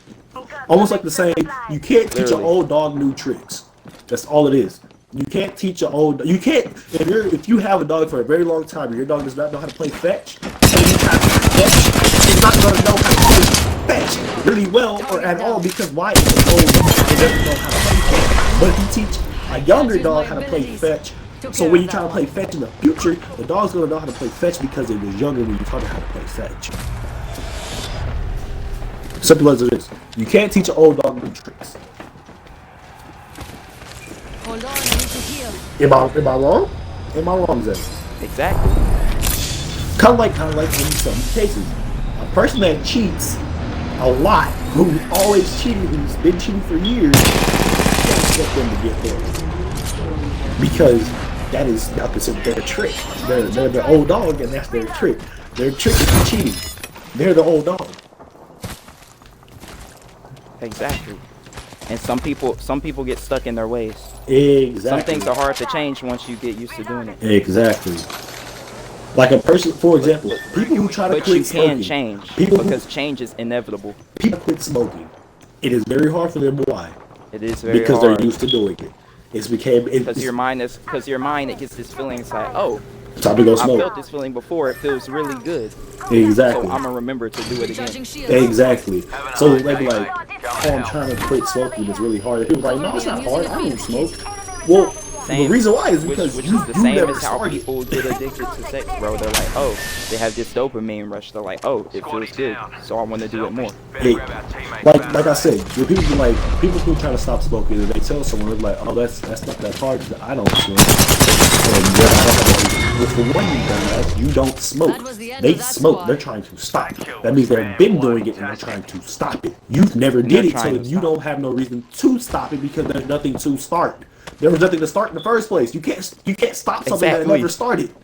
Almost like the saying, you can't teach an Literally. old dog new tricks. That's all it is. You can't teach an old. You can't if you have a dog for a very long time and your dog does not know how to play fetch. And you have to fetch, it's not going to know how to play fetch really well or at all, because why? It's an old dog. It doesn't know how to play fetch. But if you teach a younger dog how to play fetch, so when you try to play fetch in the future, the dog's going to know how to play fetch because it was younger when you taught it how to play fetch. Simple as it is. You can't teach an old dog new tricks. Hold on, I need to heal. Am I wrong? Am I wrong, Zay? Exactly. Kind of like in some cases, a person that cheats a lot, who's always cheating, who's been cheating for years, you can't expect them to get there. Because that is not considered their trick. They're the old dog, and that's their trick. Their trick is cheating. They're the old dog. Exactly. And some people get stuck in their ways. Exactly. Some things are hard to change once you get used to doing it. Exactly. Like a person, for example, people who try to But quit you smoking. can change, People because change is inevitable. people quit smoking. It is very hard for them. Why? It is very Because hard. they're used to doing it. Because your mind it gets this feeling. It's like, oh, time to go I smoke. felt this feeling before. It feels really good. Exactly. So I'm gonna remember to do it again. Recharging shields. Exactly. So they be like, oh, I'm trying to quit smoking. It's really hard. People are like, no, it's not hard. I don't smoke. Well, Same. the reason why is because which you, is the you same never as how started. people get addicted to sex, bro. They're like, oh, they have this dopamine rush. They're like, oh, it feels good, so I want to do it more. Hey, like I said, when people be like, people who try to stop smoking, and they tell someone, they're like, oh, that's not that hard. I don't smoke. And well, for one, you don't smoke. That was the end They of that smoke. squad. They're trying to stop. That means they've been doing it and they're trying to stop it. You've never did it, so trying to you stop. don't have no reason to stop it because there's nothing to start. There was nothing to start in the first place. You can't stop something that Exactly. never started.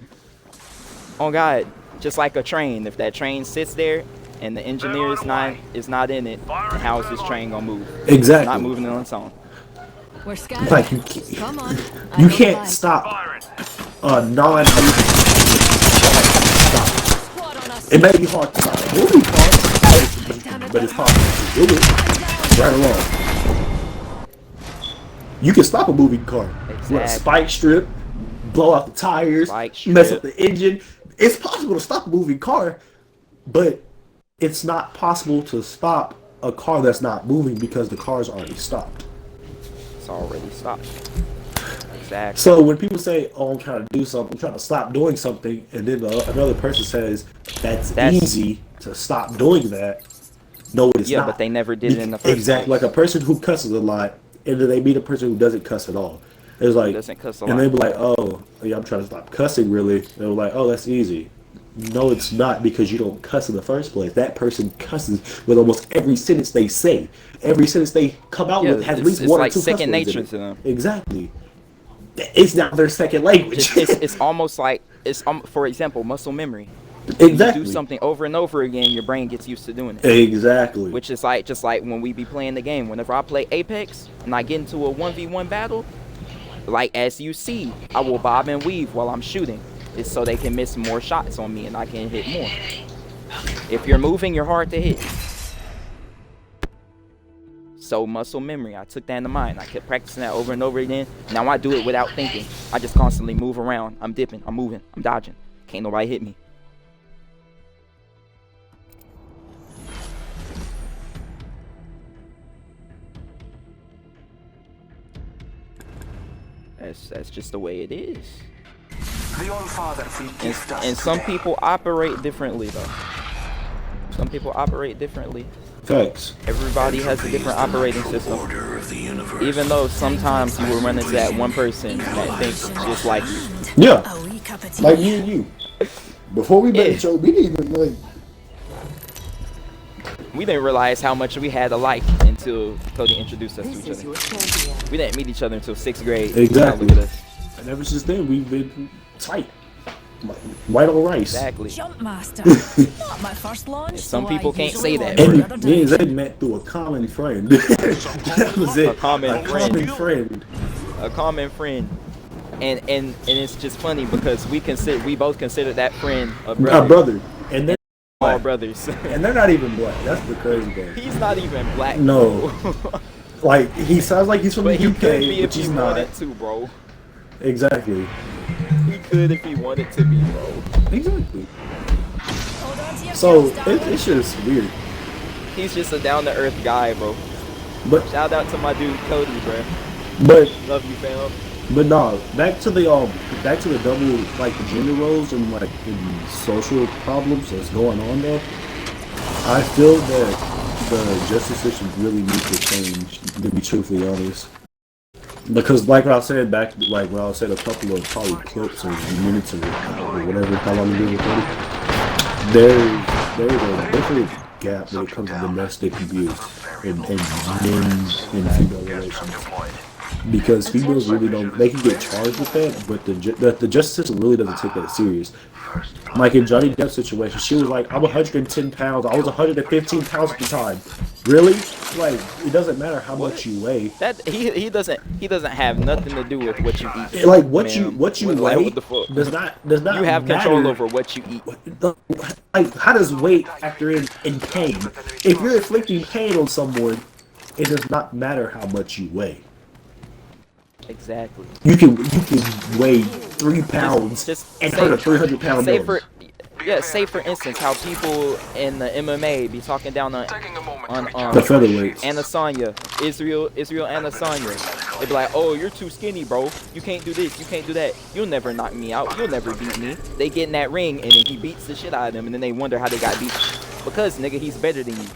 Oh God, just like a train. If that train sits there and the engineer is not in it, then how is this train gonna move? It's Exactly. not moving on its own. We're scattered. Like Come on. you can't stop a non-moving. Squad on us. It may be hard to stop a moving car, but it's possible to do it. Right or wrong. You can stop a moving car. With a Exactly. spike strip, blow out the tires, Spike mess strip. up the engine. It's possible to stop a moving car, but it's not possible to stop a car that's not moving because the car's already stopped. It's already stopped. Exactly. So when people say, "Oh, I'm trying to do something, I'm trying to stop doing something," and then another person says, "That's easy to stop doing that," no, it's Yeah, not. but they never did it in the first Exactly, place. like a person who cusses a lot, and then they meet a person who doesn't cuss at all. It's like, doesn't cuss a and lot. they be like, "Oh, yeah, I'm trying to stop cussing." Really, they're like, "Oh, that's easy." No, it's not, because you don't cuss in the first place. That person cusses with almost every sentence they say. Every sentence they come out Yeah, with has at it's- least it's one like or two cuss second words in nature it. to them. Exactly. It's not their second language. It's almost like for example, muscle memory. Exactly. You do something over and over again, your brain gets used to doing it. Exactly. Which is like just like when we be playing the game. Whenever I play Apex and I get into a 1v1 battle, like as you see, I will bob and weave while I'm shooting. It's so they can miss more shots on me and I can hit more. If you're moving, you're hard to hit. So muscle memory, I took that into mind. I kept practicing that over and over again. Now I do it without thinking. I just constantly move around. I'm dipping, I'm moving, I'm dodging. Can't nobody hit me. That's just the way it is. The All-Father will gift us And some today. people operate differently though. Some people operate differently. Facts. Everybody has a different operating system. Even though sometimes you will run into that one person that thinks just like you. Yeah. Like me and you. Before we met each other, we didn't even like. We didn't realize how much we had alike until Cody introduced us to each other. We didn't meet each other until 6th grade. Exactly. Look at us. And ever since then, we've been tight. Like white on rice. Exactly. Jump master. Not my first launch. Some people can't say that. And me and Zay met through a common friend. That was it. A common friend. A common friend. And it's just funny because we both consider that friend a brother. A brother. And they're all brothers. And they're not even black. That's the crazy thing. He's not even black. No. Like he sounds like he's from but the UK, he could be but if he's he not. wanted to, bro. Exactly. He could if he wanted to be, bro. Exactly. Hold on to your So skills, darling. it's just weird. He's just a down to earth guy, bro. But Shout out to my dude Cody, bro. but Love you, fam. but no, back to the double like the gender roles and like the social problems that's going on there. I feel that the justice system really needs to change, to be truthfully honest. Because like I said a couple of probably clips or minutes or whatever, how long you recorded, there's a different gap when it comes to domestic abuse and men and female relations. Because females really don't, they can get charged with that, but the justice system really doesn't take that serious. Like in Johnny Depp's situation, she was like, I'm 110 pounds, I was 115 pounds at the time. Really? Like, it doesn't matter how much you weigh. That he doesn't have nothing to do with what you eat. Like what you ma'am. weigh What the fuck? does not You have matter. control over what you eat. Like, how does weight factor in pain? If you're inflicting pain on someone, it does not matter how much you weigh. Exactly. You can weigh 3 pounds Just and say- hurt a 300-pound Say man. say for instance how people in the MMA be talking down on The featherweights. Adesanya, Israel Adesanya. They be like, oh, you're too skinny, bro. You can't do this, you can't do that. You'll never knock me out. You'll never beat me. They get in that ring and then he beats the shit out of them and then they wonder how they got beat. Because nigga, he's better than you.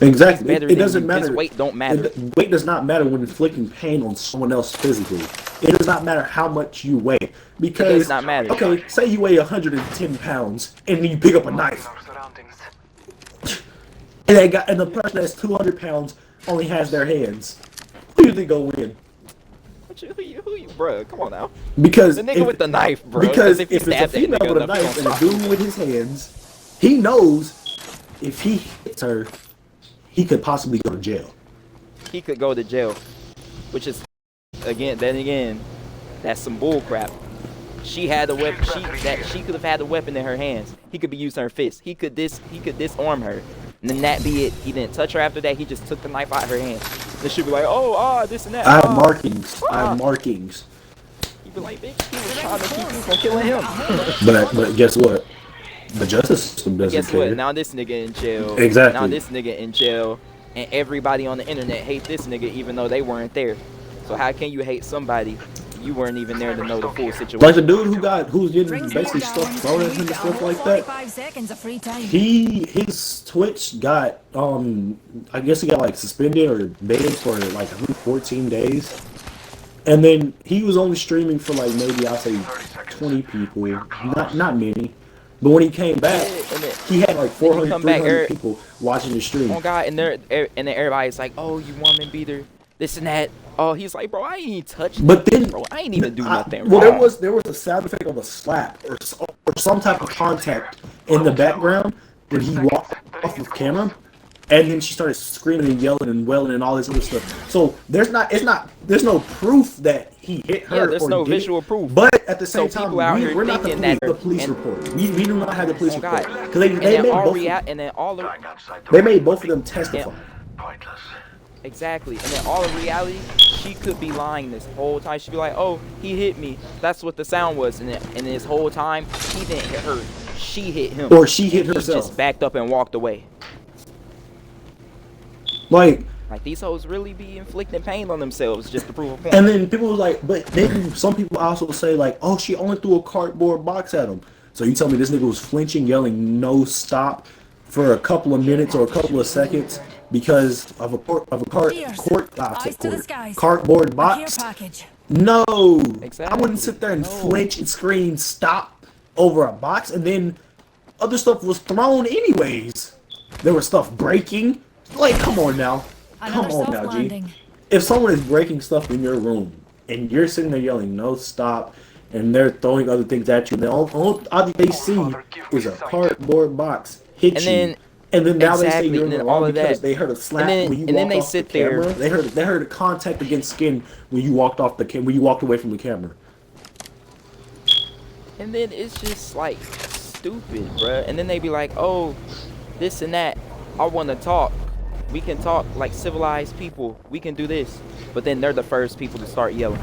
Exactly. Better It than doesn't you. matter. His weight don't matter. Weight does not matter when inflicting pain on someone else physically. It does not matter how much you weigh. Because, It does not matter. Okay, say you weigh 110 pounds and you pick up a knife. And the person that's 200 pounds only has their hands. Who do you think gonna win? Who you, bro? Come on now. Because The nigga with the knife, bro. Because he if it's a stabbed that female nigga with a enough, he knife and gonna a stop. dude with his hands, he knows if he hits her, he could possibly go to jail. He could go to jail, which is again, that's some bull crap. She had a weapon. She could have had a weapon in her hands. He could be using her fist. He could disarm her, and then that be it. He didn't touch her after that. He just took the knife out of her hand. Then she'd be like, this and that. I have markings. I have markings. He'd be like, bitch, he was trying to keep you from killing him. But guess what? The justice system doesn't Guess care. what? Now this nigga in jail. Exactly. Now this nigga in jail, and everybody on the internet hate this nigga even though they weren't there. So how can you hate somebody you weren't even there to know the full situation? Like the dude who's getting Drinks basically more, stuff darling. thrown at him We've and got a stuff whole like that. 45 seconds of free time. His Twitch got I guess he got like suspended or banned for like I think 14 days. And then he was only streaming for like maybe I'll say 20 people, not many. But when he came back, he had like 400, 300 people watching the stream. Oh God, and then everybody's like, oh, you woman beater, this and that. Oh, he's like, bro, I ain't even touched But nothing, then, bro. I ain't even do nothing well, wrong. there was a sound effect of a slap or some type of contact in the background when he walked off of camera, and then she started screaming and yelling and wailing and all this other stuff. So there's no proof that he hit her. Yeah, there's or no did it. visual proof. But at the same So time, people out here we're not the thinking police that- report. We do not have the police Oh report God, because they made both of them testify. Exactly, and in all of reality, she could be lying this whole time. She'd be like, oh, he hit me. That's what the sound was. And this whole time, he didn't hit her. She hit him. Or she hit He herself. just backed up and walked away. Like these hoes really be inflicting pain on themselves just to prove a point. And then people was like, but then some people also say like, oh, she only threw a cardboard box at him. So you tell me this nigga was flinching, yelling no stop for a couple of minutes or a couple of seconds, because of a Dears, skies. cardboard A care box. package. No, Exactly. I wouldn't sit there and flinch and scream stop over a box, and then other stuff was thrown anyways. There was stuff breaking. Like, come on now. Come Another on soft now, G. landing. If someone is breaking stuff in your room and you're sitting there yelling no stop, and they're throwing other things at you, and the only object they see is a cardboard box hit you. And then now they say you're in the wrong because they heard a slap when you walked off the camera. They heard a contact against skin when you walked off the when you walked away from the camera. And then it's just like stupid, bruh. And then they be like, oh, this and that. I want to talk. We can talk like civilized people. We can do this. But then they're the first people to start yelling.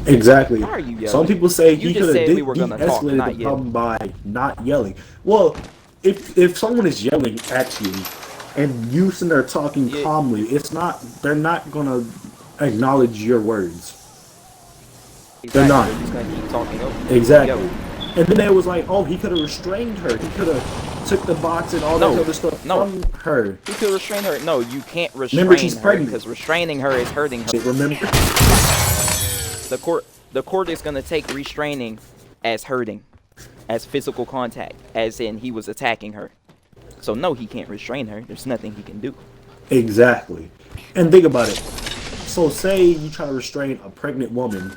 Exactly. Why are you yelling? Some people say You he just could have said we were gonna talk, de-escalated not the problem by not yelling. Well, if someone is yelling at you and you sitting there talking calmly, they're not gonna acknowledge your words. They're not. They're just gonna keep talking over. Exactly. And then they was like, oh, he could have restrained her. He could have took the box and all that other stuff from her. He could restrain her. No, you can't restrain Remember, she's her pregnant. because restraining her is hurting her. Remember? The court is gonna take restraining as hurting, as physical contact, as in he was attacking her. So no, he can't restrain her. There's nothing he can do. Exactly. And think about it. So say you try to restrain a pregnant woman.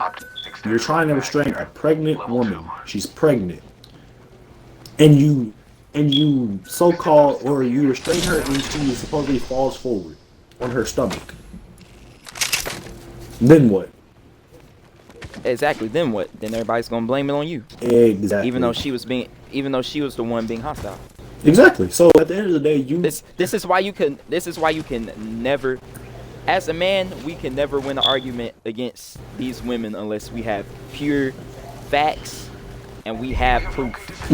You're trying to restrain a pregnant woman. She's pregnant. And you so-called, or you restrain her and she supposedly falls forward on her stomach. Then what? Exactly. Then what? Then everybody's gonna blame it on you. Exactly. Even though she was the one being hostile. Exactly. So at the end of the day, This is why you can never, as a man, we can never win an argument against these women unless we have pure facts and we have proof.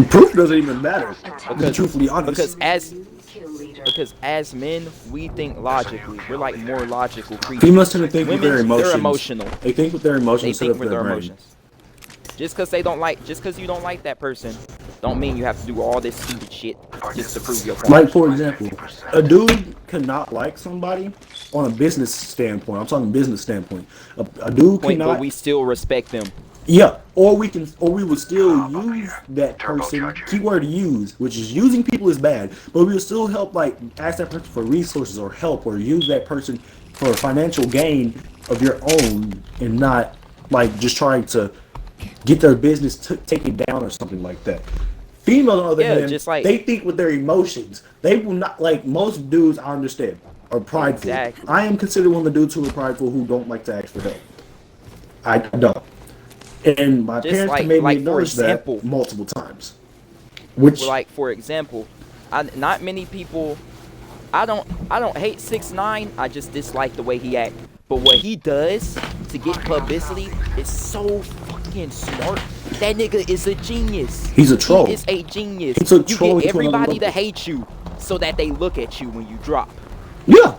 Proof doesn't even matter. To be truthfully honest. Because as men, we think logically. We're like more logical creatures. Females tend to think with their emotions. They're emotional. They think with their emotions. They think with their emotions. Just because you don't like that person, don't mean you have to do all this stupid shit just to prove your point. Like, for example, a dude cannot like somebody on a business standpoint. I'm talking business standpoint. A dude cannot. But we still respect them. Yeah, or we would still use that person. Keyword use, which is using people is bad, but we would still help, like, ask that person for resources or help, or use that person for financial gain of your own, and not like just trying to get their business taken down or something like that. Females, on the other hand, just like, they think with their emotions. They will not, like most dudes, I understand, are prideful. Exactly. I am considered one of the dudes who are prideful, who don't like to ask for help. I don't. And my parents made me acknowledge that multiple times. Which, like, for example, not many people. I don't hate 6ix9ine. I just dislike the way he acts. But what he does to get publicity is so fucking smart. That nigga is a genius. He's a troll. He is a genius. He's a troll. You get everybody to hate you so that they look at you when you drop. Yeah.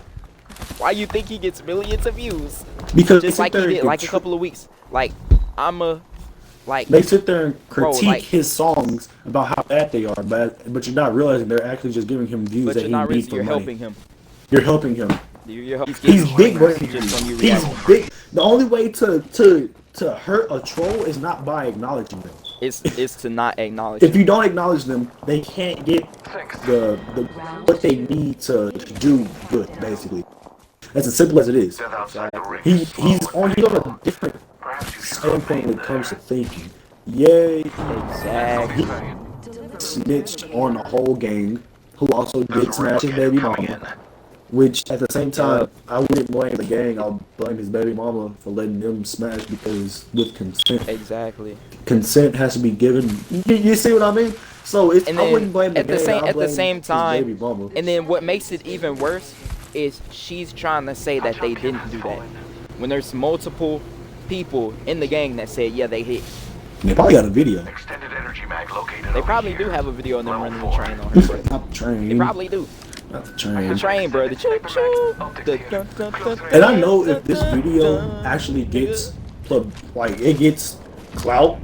Why you think he gets millions of views? Because just like he did, like a couple of weeks. Like, they sit there and critique his songs about how bad they are, but you're not realizing they're actually just giving him views that he needs for money. Helping him. You're helping him. He's big brain. He's big. The only way to hurt a troll is not by acknowledging them. It's to not acknowledge. If you don't acknowledge them, they can't get the what they need to do good. Basically, that's as simple as it is. He's on a different standpoint when it comes to thinking. Yay! Exactly. He snitched on the whole gang, who also did smash his baby mama. Which, at the same time, I wouldn't blame the gang. I'll blame his baby mama for letting them smash, because with consent. Exactly. Consent has to be given. You see what I mean? So I wouldn't blame the gang. At the same time, baby mama. And then what makes it even worse is she's trying to say that they didn't do that. When there's multiple people in the gang that said, yeah, they hit. They probably got a video. They probably do have a video of them running the train on her. Not the train. They probably do. Not the train. The train, bro. The choo-choo. And I know if this video actually gets, like, it gets clout,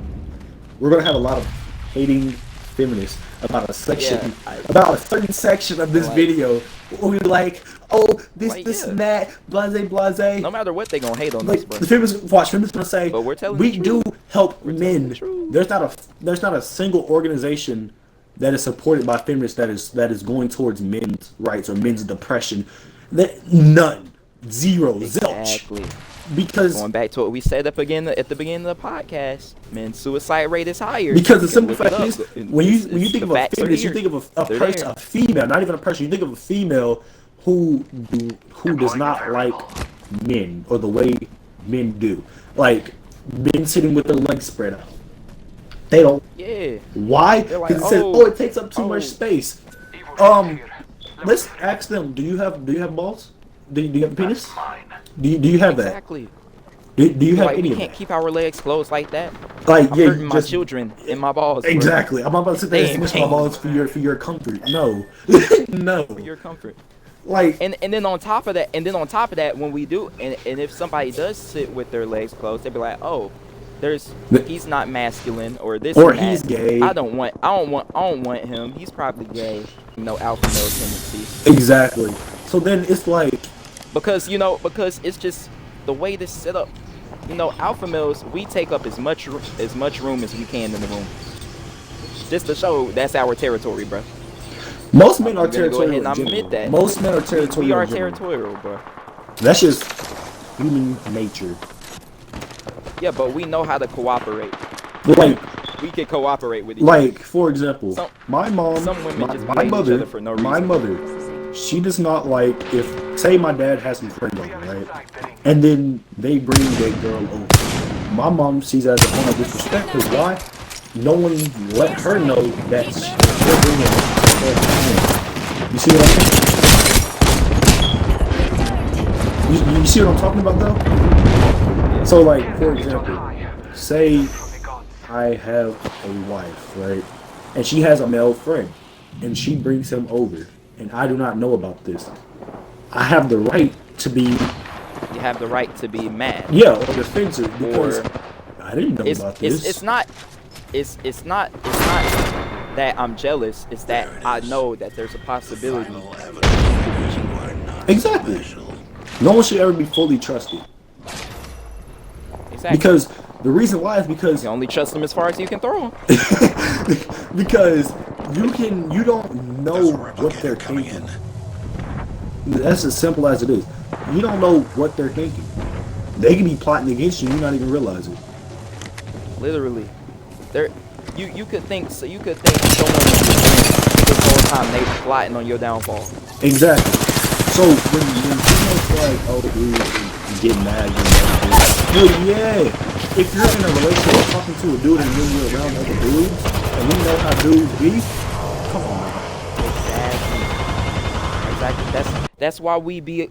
we're gonna have a lot of hating feminists about a section, about a certain section of this video. We're like, oh, this and that, blase. No matter what, they gonna hate on like, this, bro. The feminists gonna say, but we're telling we do help we're men. There's not a single organization that is supported by feminists that is going towards men's rights or men's depression. None. Zero. Exactly. Zilch. Because going back to what we said at the beginning of the podcast, men's suicide rate is higher. Because the simple fact is, when you think of a feminist, you think of a person, a female, not even a person. You think of a female who does not like men or the way men do, like men sitting with their legs spread out. They don't. Yeah. Why? Because like, it says, it takes up too much space. Let's ask them. Do you have balls? Do you have a penis? Do you have that? Exactly. Do you have any we of that? can't keep our legs closed like that. Like, I'm hurting my children in my balls. Exactly. I'm about to sit there and smash my balls for your comfort. No. No. For your comfort. Like, and then on top of that, when we do, and if somebody does sit with their legs closed, they'll be like, oh, he's not masculine, or this, or and he's that. gay. I don't want him. He's probably gay. Alpha male tendencies. Exactly. So then it's like, because it's just the way this set up. Alpha males, we take up as much room as we can in the room, just to show that's our territory, bro. Most men are territorial. Go ahead and admit that. Most men are territorial. We are territorial, bro. That's just human nature. Yeah, but we know how to cooperate. Like, we can cooperate with each other. Like, for example, my mom, some women just my blame mother, each other for no reason. my mother, she does not like if, say, my dad has some friends over, right, and then they bring their girl over. My mom sees that as a form of disrespect. Because why? No one let her know that they're bringing their friend. You see what I'm saying? You see what I'm talking about, though? So, like, for example, say I have a wife, right? And she has a male friend. And she brings him over. And I do not know about this. I have the right to be... You have the right to be mad. Yeah, or defensive. Because I didn't know about this. It's not that I'm jealous. It's that I know that there's a possibility. Exactly. No one should ever be fully trusted. Exactly. Because the reason why is because you only trust them as far as you can throw them. Because you don't know what they're thinking. That's as simple as it is. You don't know what they're thinking. They can be plotting against you, you not even realize it. Literally, you could think someone this whole time they plotting on your downfall. Exactly. So when females like, oh, dude, get mad, well, yeah. If you're in a relationship talking to a dude and you're around other dudes, and we know how dudes be, come on, man. Exactly. That's why we be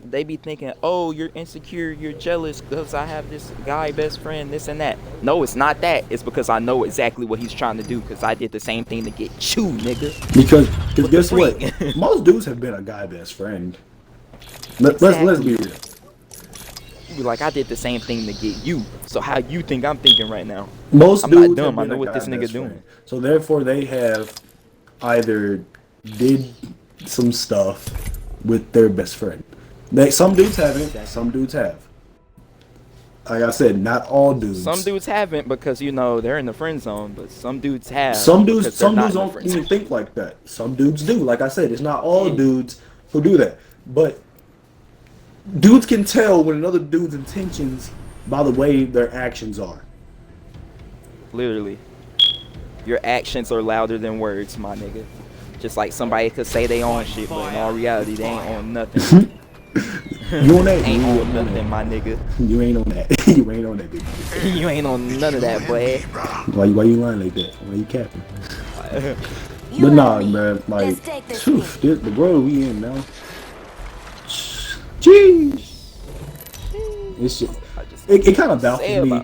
they be thinking, oh, you're insecure, you're jealous because I have this guy best friend, this and that. No, it's not that. It's because I know exactly what he's trying to do because I did the same thing to get you, nigga. Because guess what? Most dudes have been a guy best friend. Let's be real. You be like, I did the same thing to get you. So how you think I'm thinking right now? Most dudes not dumb. I know what this nigga doing. So therefore, they have either did some stuff with their best friend. Some dudes haven't. Some dudes have. Like I said, not all dudes. Some dudes haven't because they're in the friend zone, but some dudes have. Some dudes don't even think like that. Some dudes do. Like I said, it's not all dudes who do that. But dudes can tell when another dude's intentions by the way their actions are. Literally. Your actions are louder than words, my nigga. Just like somebody could say they on shit, but in all reality, they ain't on nothing. You on that? Ain't on nothing, my nigga. You ain't on that. You ain't on that, bitch. You ain't on none of that, boy. Why you lying like that? Why you capping? But nah, man. Like, the world we in now. Jeez. It's just, it kind of baffles me.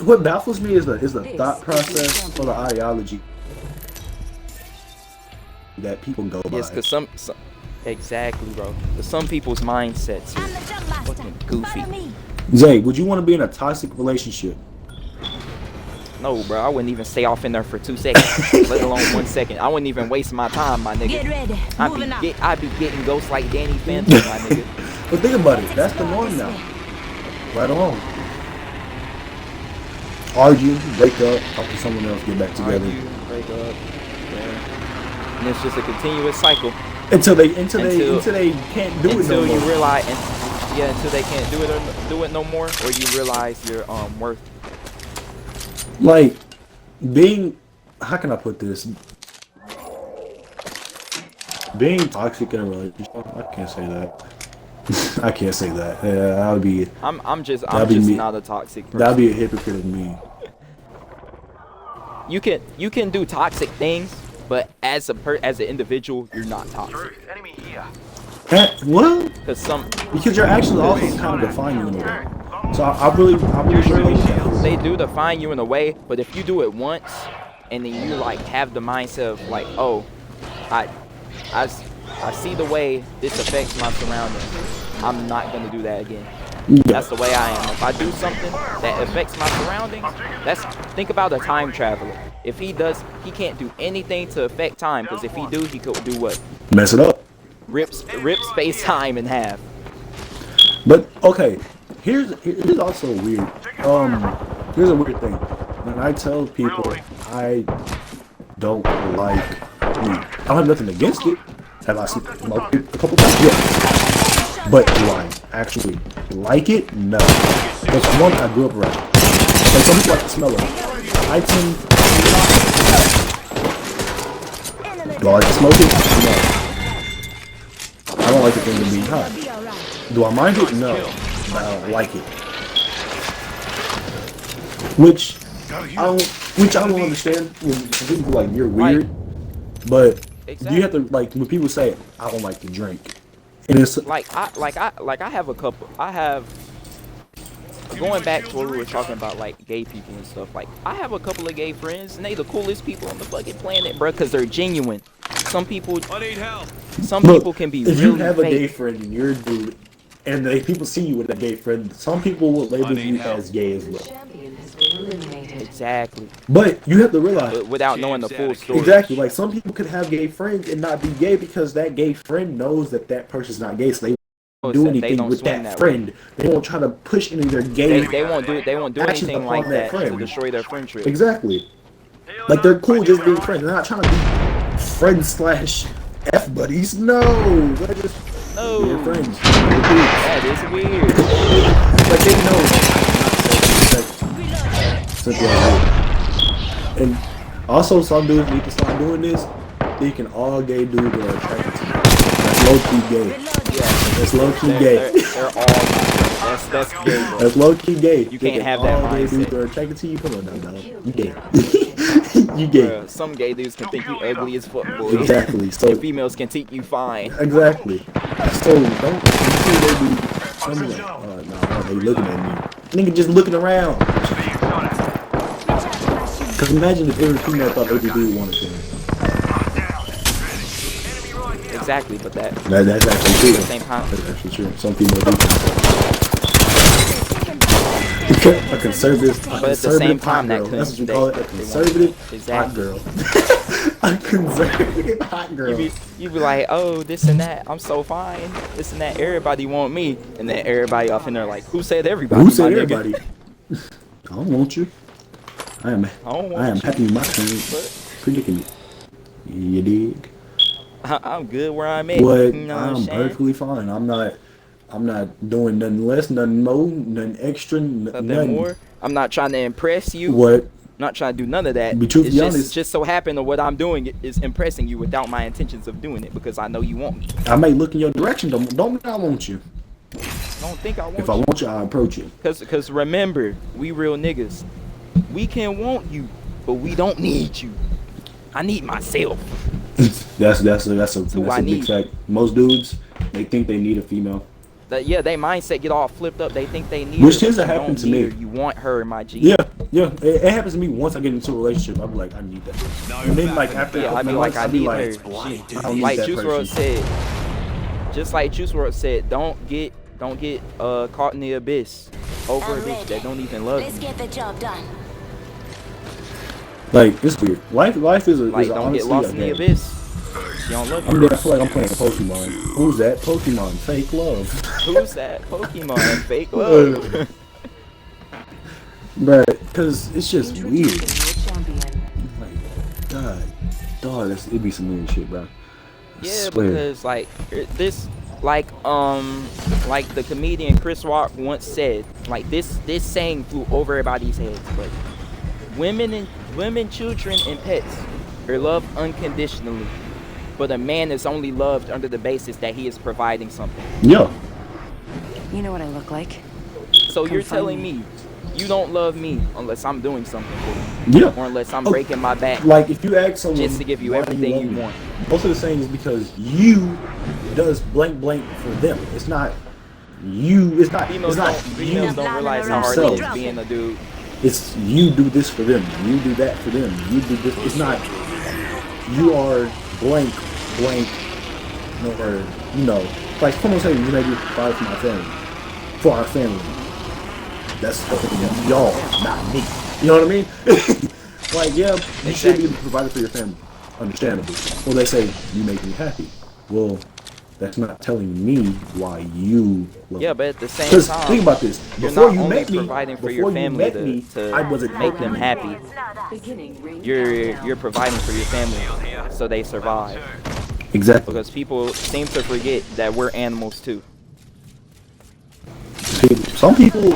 What baffles me is the thought process or the ideology that people go by. Yes, because some exactly, bro. But some people's mindsets are fucking goofy. Zay, would you want to be in a toxic relationship? No, bro, I wouldn't even stay off in there for 2 seconds, let alone 1 second. I wouldn't even waste my time, my nigga. Get ready. Moving up. I'd be getting ghosts like Danny Phantom, my nigga. But think about it. That's the norm now. Right along. Argue, break up, talk to someone else, get back together. Argue, break up. Yeah. And it's just a continuous cycle. Until they can't do it no Until more. you realize, until they can't do it no more, or you realize your worth. Like, being, how can I put this? Being toxic in a relationship, I can't say that. I can't say that. Yeah, that would be. I'm just not a toxic person. That'd be a hypocrite of me. You can do toxic things, but as an individual, you're not toxic. Enemy here. Well, Because you're actually also kind of defining in a way. So I really they do define you in a way, but if you do it once and then you like have the mindset of like, oh, I see the way this affects my surroundings, I'm not gonna do that again. That's the way I am. If I do something that affects my surroundings, think about a time traveler. If he can't do anything to affect time, because if he could do what? mess it up. Rip space time in half. But okay, here's also weird. Here's a weird thing. When I tell people I don't like weed, I don't have nothing against it. Have I smoked it a couple times? Yeah. But do I actually like it? No. Because one, I grew up around it. Like some people like the smell of it. I tend to. Do I like to smoke it? No. I don't like the thing of being high. Do I mind it? No. But I don't like it. Which I don't understand when people like you're weird. But you have to like when people say I don't like to drink. And it's I have a couple. I have going back to what we were talking about, like gay people and stuff. Like I have a couple of gay friends, and they the coolest people on the fucking planet, bro. Cause they're genuine. Some people can be if really you have fake. a gay friend and you're a dude, and people see you with a gay friend, some people will label you as gay as well. Exactly. But you have to realize without knowing the full story. Exactly. Like some people could have gay friends and not be gay because that gay friend knows that person's not gay, so they won't do anything with that friend. They won't try to push any of their gay. They won't do anything like that to destroy their friendship. Exactly. Like they're cool just being friends. They're not trying to be friends/F buddies. No, they're just we're friends. That is weird. Like they know. Simple as that. And also, some dudes need to start doing this. Thinking all gay dudes are attracted to you. That's low key gay. Yeah, that's low key gay. They're all that's gay. Bro. That's low key gay. You can't have that all gay mindset. dudes are attracted to you. Come on, no, you gay. You gay. Bro, some gay dudes can think you ugly as fuck, boy. Exactly. So and females can think you fine. Exactly. So don't you they be some like, nah, they looking at me. Nigga just looking around. Cause imagine if every female thought every dude wanted to. Exactly, but that's actually true. At the same time. That's actually true. Some females do. A conservative, but at the same time, that's what you call it, a conservative hot girl. A conservative hot girl. You be like, oh, this and that, I'm so fine, this and that, everybody want me, and then everybody off in there like, who said everybody? Who said everybody? I don't want you. I am happy with my current predicament. You dig? I'm good where I'm at. What? You know I'm perfectly fine. I'm not doing nothing less, nothing more, nothing extra, nothing more. I'm not trying to impress you. What? I'm not trying to do none of that. Be truthfully honest. Just so happen that what I'm doing is impressing you without my intentions of doing it because I know you want me. I may look in your direction. Don't mean I want you. I don't think I want you. If I want you, I'll approach you. Cause remember, we real niggas. We can want you, but we don't need you. I need myself. That's a big fact. Most dudes, they think they need a female. They mindset get all flipped up. They think they need which her. tends to happen to me. You want her, my G. Yeah. It happens to me once I get into a relationship. I'm like, I need that. And then like after, I be like, I need her. Like Juice WRLD said, just like Juice WRLD said, don't get caught in the abyss over a bitch that don't even love you. Let's get the job done. Like it's weird. Life is Like, is don't get honestly lost a in the game. abyss. You don't love I it. feel like I'm playing Pokemon. Who's that? Pokemon. Fake love. Who's that? Pokemon. Fake love. But because it's just weird. Like, God, dog, it'd be some weird shit, bro. I Yeah, swear. because like this, like the comedian Chris Rock once said, like this saying flew over everybody's heads, but women, children, and pets are loved unconditionally, but a man is only loved under the basis that he is providing something. Yeah. You know what I look like? So Come you're find telling me you don't love me unless I'm doing something for you, Yeah. or unless I'm breaking my back Like if you ask someone just to give you why do everything love you me? want. Most of the saying is because you does blank blank for them. It's not you. It's not. Females It's not don't, females you. don't realize how hard it is themselves. being a dude. It's you do this for them. You do that for them. You do this. It's not you are blank blank. Or like someone saying you may be provided for my family, for our family. That's y'all, not me. You know what I mean? Like, yeah, you should be provided for your family. Understandable. Well, they say, you make me happy. Well, that's not telling me why you love Yeah, me. but at the same Because time, think about this. you're Before not you only met me, providing for before your you family met me, I wasn't make them happy. happy. You're providing for your family so they survive. Exactly. Because people seem to forget that we're animals too. Some people,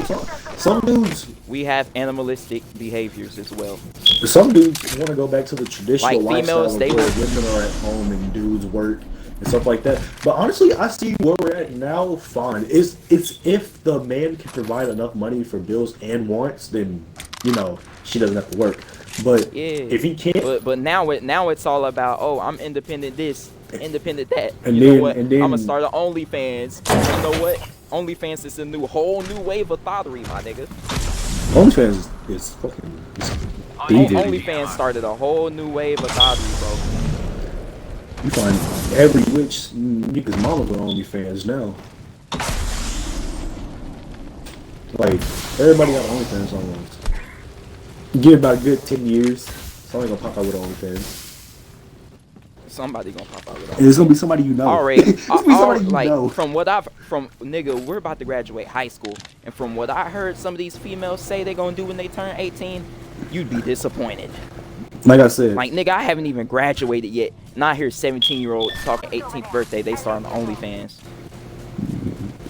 some dudes, We have animalistic behaviors as well. some dudes want to go back to the traditional Like females, lifestyle they where would. women are at home and dudes work and stuff like that. But honestly, I see where we're at now. Fine, it's if the man can provide enough money for bills and wants, then she doesn't have to work. But Yeah. if he can't, But now it's all about, oh, I'm independent this, independent that. and You know then what? and then I'm gonna start an OnlyFans. You know what? OnlyFans is a whole new wave of thottery, my nigga. OnlyFans is fucking. OnlyFans started a whole new wave of thottery, bro. You find every rich nigga's mama on OnlyFans now. Like everybody got OnlyFans almost. Give it about a good 10 years, somebody gonna pop out with OnlyFans. Somebody gonna pop out with And it's gonna be somebody you know. Alright, It's gonna be somebody you like know. nigga, we're about to graduate high school, and from what I heard some of these females say they gonna do when they turn 18, you'd be disappointed. Like I said, Like, nigga, I haven't even graduated yet. Not here 17-year-olds talking 18th birthday, they starting the OnlyFans.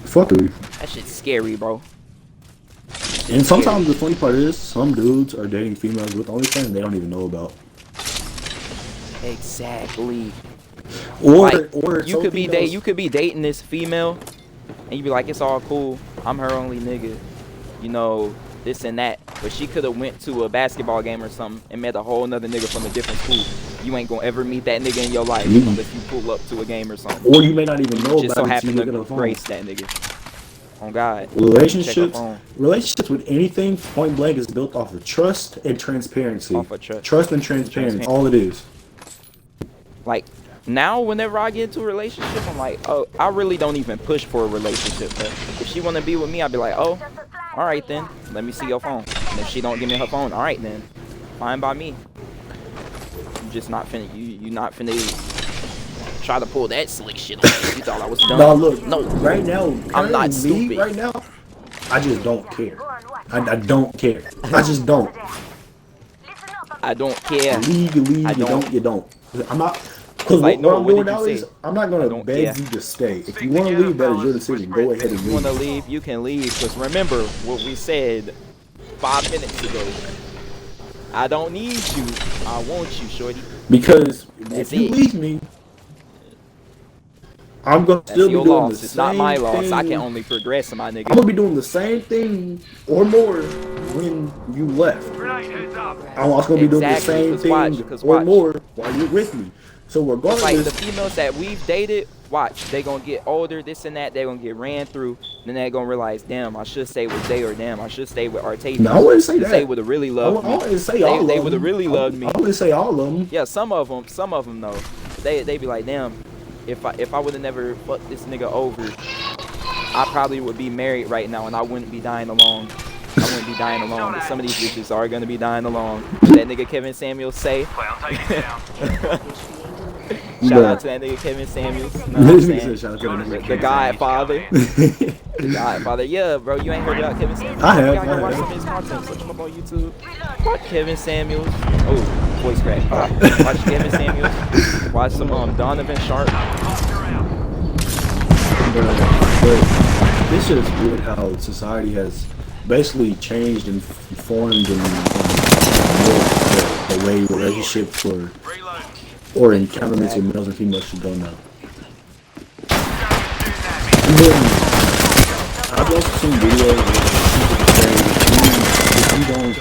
fuck it. That shit's scary, bro. And sometimes the funny part is, some dudes are dating females with OnlyFans they don't even know about. Exactly. Or you could be dating this female, and you be like, it's all cool. I'm her only nigga. This and that. But she could have went to a basketball game or something and met a whole nother nigga from a different school. You ain't gonna ever meet that nigga in your life unless you pull up to a game or something. Or you may not even know Just about so it. happen Look at to the phone. grace that nigga. On God. Relationships with anything point blank is built off of trust and transparency. Off of trust. Trust and transparency. All it is. Like, now whenever I get into a relationship, I'm like, oh, I really don't even push for a relationship. But if she want to be with me, I'd be like, oh, all right then, let me see your phone. And if she don't give me her phone, all right then, fine by me. You just not finna, you not finna try to pull that slick shit on me. You thought I was dumb. No, look, no, right now, I'm not stupid. Right now, I just don't care. I don't care. I just don't. I don't care. Legally, you don't. I'm not. Because like, what I'm doing did now you is, say? I'm not going to beg you to stay. If you want to leave, that is your decision. Go ahead and If you leave. want to leave, you can leave. Because remember what we said 5 minutes ago. I don't need you. I want you, shorty. Because That's if you it. leave me, I'm going to still be your doing loss. the It's same not my loss. thing. I can only progress, my nigga. I'm going to be doing the same thing or more when you left. I'm also going to be doing the same thing or more while you're with me. So regardless, like the females that we've dated, watch, they gonna get older, this and that, they're gonna get ran through, then they're gonna realize, damn, I should stay with Zay, or damn, I should stay with Artavius. No, I wouldn't say that. Zay would have really loved me. I wouldn't say all of them. They would have really loved me. I wouldn't say all of them. Yeah, some of them though. They be like, damn, if I would have never fucked this nigga over, I probably would be married right now and I wouldn't be dying alone. I wouldn't be be dying alone, but some of these bitches are gonna be dying alone. That nigga Kevin Samuels say. Shout out to that nigga Kevin Samuels. You know what I'm saying? The Godfather. The Godfather. Yeah, bro, you ain't heard about Kevin Samuels? I have. You gotta watch some of his content. Search him up on YouTube. Watch Kevin Samuels. Oh, voice crack. Watch Kevin Samuels. Watch some Donovan Sharp. But this is weird how society has basically changed and formed and the way relationships or encounterments with males and females should go now. And then, I've also seen videos where people say if you don't,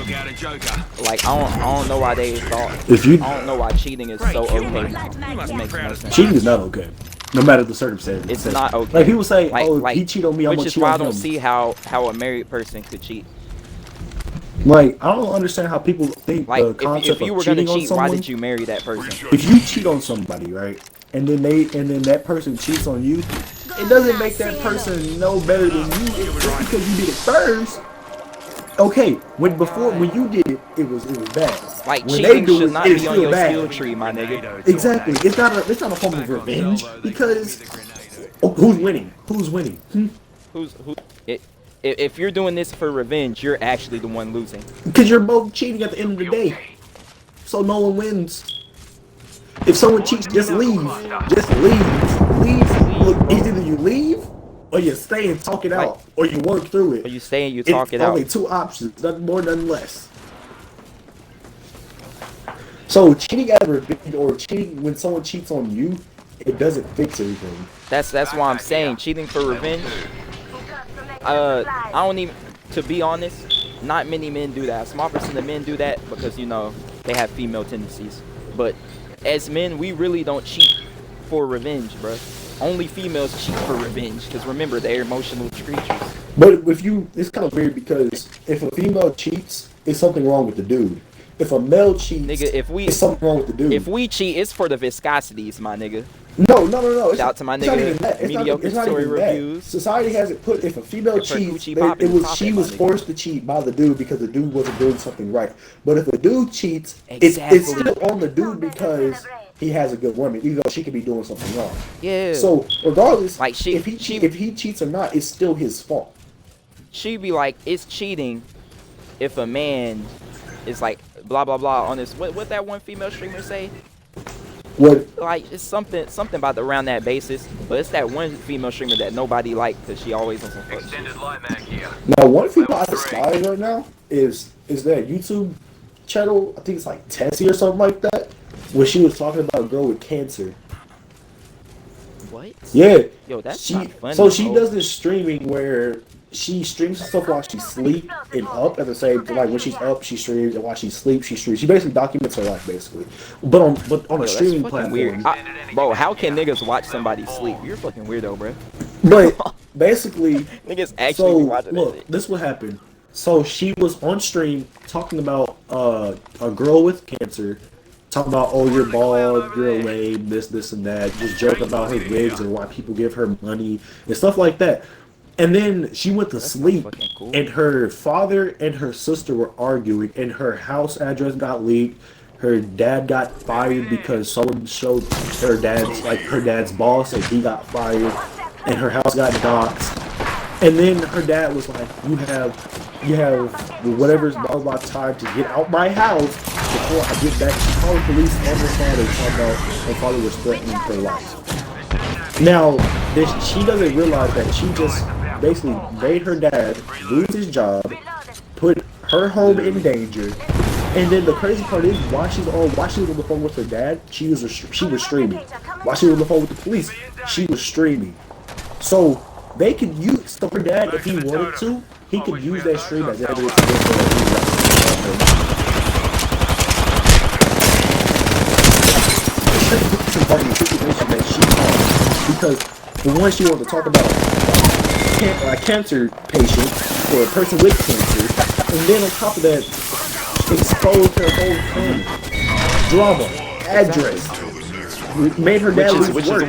like I don't know why they thought. I don't know why cheating is so okay. It makes no sense. Cheating is not okay, no matter the circumstances. It's not okay. Like people say, oh, if he cheat on me, I'm gonna cheat on him. Which is why I don't see how a married person could cheat. Like, I don't understand how people think like, the concept if you of were cheating gonna cheat, on someone. why did you marry that person? If you cheat on somebody, right, and then that person cheats on you, it doesn't make that person no better than you just because you did it first. Okay, when you did it, it was bad. Like when cheating should not be on your skill tree, my nigga. Exactly, it's not a form of revenge because who's winning? Who's winning? If you're doing this for revenge, you're actually the one losing. Because you're both cheating at the end of the day. So no one wins. If someone cheats, just leave. Just leave. Look, either you leave, or you stay and talk it out, or you work through it. Or you stay and you talk it out. Only two options, nothing more, nothing less. So cheating at revenge or cheating when someone cheats on you, it doesn't fix anything. That's why I'm saying cheating for revenge. I don't even, to be honest, not many men do that. A small percent of men do that because, you know, they have female tendencies. But as men, we really don't cheat for revenge, bro. Only females cheat for revenge because remember, they're emotional creatures. But it's kind of weird because if a female cheats, it's something wrong with the dude. If a male cheats, nigga, it's something wrong with the dude. If we cheat, it's for the viscosities, my nigga. No. Shout out to my nigga. Mediocre story reviews. Society hasn't put if a female cheats, she was forced to cheat by the dude because the dude wasn't doing something right. But if a dude cheats, it's still on the dude because he has a good woman, even though she could be doing something wrong. Yeah. So regardless, like if he cheats or not, it's still his fault. She'd be like, it's cheating if a man is like blah blah blah on this. What that one female streamer say? What? Like it's something about around that basis, but it's that one female streamer that nobody liked because she always on some fuck shit. Now, one female I despise right now is that YouTube channel. I think it's like Tessie or something like that, where she was talking about a girl with cancer. What? Yeah. Yo, that's not funny. So she does this streaming where she streams stuff while she sleeps and up at the same time. Like when she's up, she streams, and while she sleeps, she streams. She basically documents her life, basically. But on a streaming platform. Weird. Bro, how can niggas watch somebody sleep? You're a fucking weirdo, bro. But basically, niggas actually watching look, this what happened. So she was on stream talking about a girl with cancer. Talking about, oh, you're bald, you're lame, this and that. Just joking about her wigs and why people give her money and stuff like that. And then she went to sleep, and her father and her sister were arguing, and her house address got leaked. Her dad got fired because someone showed her dad's boss, and he got fired, and her house got doxxed. And then her dad was like, you have whatever's blah time to get out my house before I get back. She called the police on her father, talking about her father was threatening her life. Now, she doesn't realize that she just basically made her dad lose his job, put her home in danger, and then the crazy part is while she was on the phone with her dad, she was streaming. While she was on the phone with the police, she was streaming. So they could use her dad if he wanted to. He could use that stream as evidence against her. Because the one she wanted to talk about a cancer patient or a person with cancer, and then on top of that, exposed her whole family, drama, address, made her dad lose which work.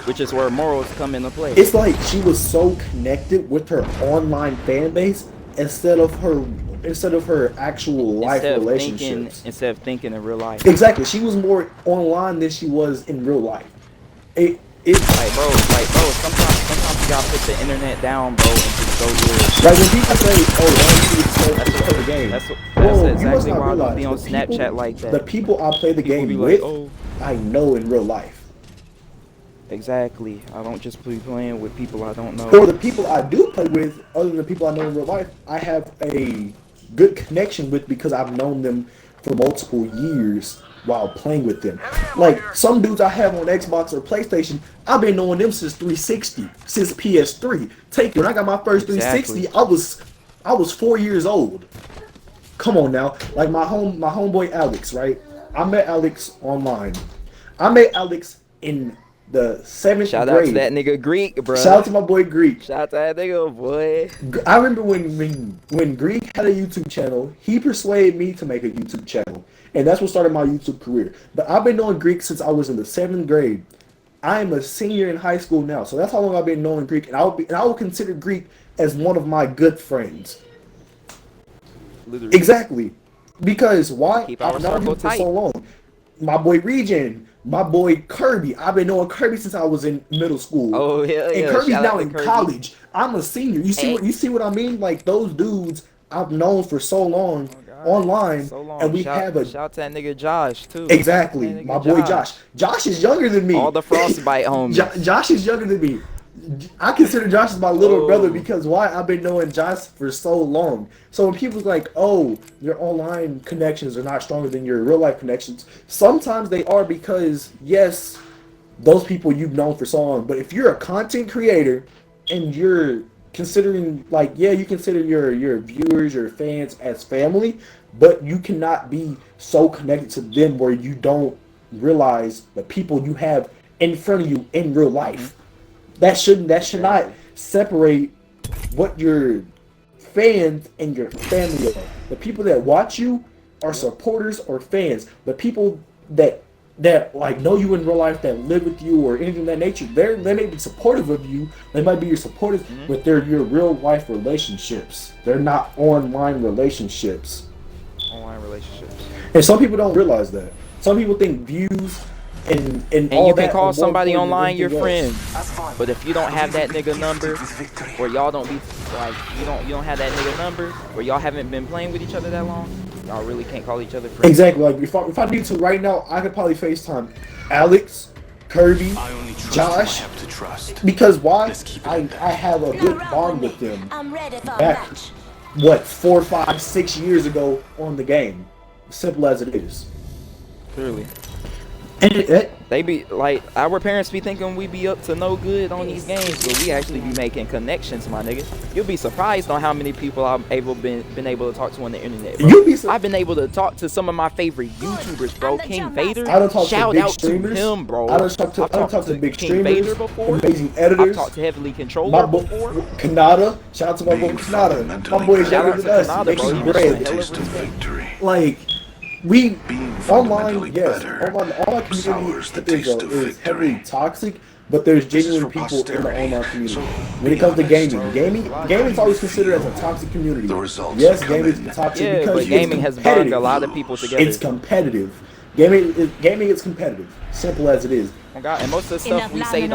Which is where morals come into play. It's like she was so connected with her online fan base, instead of her actual life relationships. Instead of thinking in real life. Exactly. She was more online than she was in real life. Like bro, sometimes you gotta put the internet down, bro, and just go live. Like when people say, "Oh, that's to play the game." That's exactly why I don't be on Snapchat like that. The people I play the game with, I know in real life. Exactly. I don't just be playing with people I don't know. Or the people I do play with, other than the people I know in real life, I have a good connection with because I've known them for multiple years while playing with them. Like some dudes I have on Xbox or PlayStation, I've been knowing them since 360, since PS3. When I got my first 360, I was 4 years old. Come on now, like my homeboy Alex, right? I met Alex online. I met Alex in the 7th grade. Shout out to that nigga Greek, bro. Shout out to my boy Greek. Shout out to that nigga, boy. I remember when Greek had a YouTube channel, he persuaded me to make a YouTube channel. And that's what started my YouTube career. But I've been knowing Greek since I was in the 7th grade. I am a senior in high school now. So that's how long I've been knowing Greek. And I would consider Greek as one of my good friends. Literally. Exactly. Because why? Keep our I've known circle him for tight. so long. My boy Regen, my boy Kirby. I've been knowing Kirby since I was in middle school. Oh yeah, and yeah. Kirby's Shout now out in to Kirby. college. I'm a senior. You see what I mean? Like those dudes I've known for so long online, So long. and we shout have a shout out to that nigga Josh too. exactly. That nigga My boy Josh. Josh is younger than me. All the frostbite homies. Josh is younger than me. I consider Josh as my little brother because why? I've been knowing Josh for so long. So when people's like, "Oh, your online connections are not stronger than your real life connections," sometimes they are because yes, those people you've known for so long. But if you're a content creator and you're considering like, yeah, you consider your viewers, your fans as family, but you cannot be so connected to them where you don't realize the people you have in front of you in real life. That should not separate what your fans and your family are. The people that watch you are supporters or fans. The people that like know you in real life, that live with you or anything of that nature, they may be supportive of you. They might be your supporters, but they're your real life relationships. They're not online relationships. Online relationships. And some people don't realize that. Some people think views and all you can that call are more somebody important than online your anything friend, else. but if you don't have that nigga number, or y'all don't be like you don't have that nigga number, or y'all haven't been playing with each other that long, y'all really can't call each other friends. Exactly. Like if I need to right now, I could probably FaceTime Alex, Kirby, Josh, because why? I have a good bond with them. Back, what, 4, 5, 6 years ago on the game. Simple as it is. Clearly. And They be like, our parents be thinking we be up to no good on these games, but we actually be making connections, my nigga. You'll be surprised on how many people I've been able to talk to on the internet, bro. I've been able to talk to some of my favorite YouTubers, bro. King Vader. I don't talk Shout to big out streamers. to him, bro. I don't talk to big King streamers. Vader before. Amazing editors. I've talked to Heavily Controller before. Kanata. Shout out to my boy Kanata. My boy is Shout younger out to than us. Kanata, Makes bro. us He bread. taste of victory. Like, we online, yes, online community is heavily toxic, but there's genuine people in the online community. When it comes to gaming is always considered as a toxic community. Yes, gaming is toxic because but gaming has brought a lot of people together. It's competitive. Gaming is competitive. Simple as it is. Oh God, and most of the stuff we say we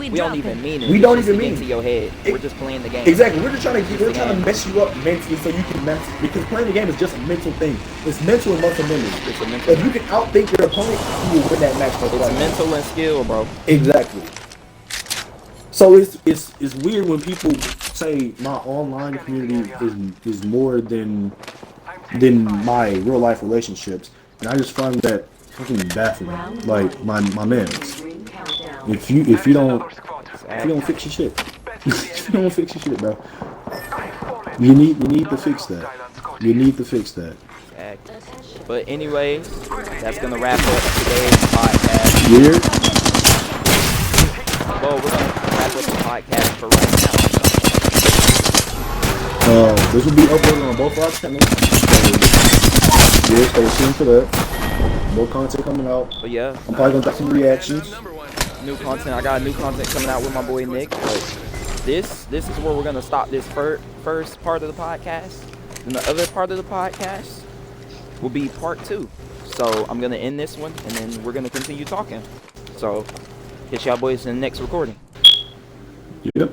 don't even mean it. We don't even mean it. To your head. We're just playing the game. Exactly. We're trying to mess you up mentally so you can mess, because playing the game is just a mental thing. It's mental and muscle memory. If you can outthink your opponent, you will win that match. It's mental and skill, bro. Exactly. So it's weird when people say my online community is more than my real life relationships, and I just find that fucking baffling. Like my man, if you don't fix your shit, if you don't fix your shit, bro, you need to fix that. You need to fix that. Exactly. But anyways, that's gonna wrap up today's podcast. Weird. Well, we're gonna wrap up the podcast for right now. This will be uploaded on both our channels. So, yeah, stay tuned for that. More content coming out. But yeah, I'm probably gonna do some reactions. New content. I got new content coming out with my boy Nick. But this is where we're gonna stop this first part of the podcast. And the other part of the podcast will be part 2. So I'm gonna end this one, and then we're gonna continue talking. So, catch y'all boys in the next recording. Yep.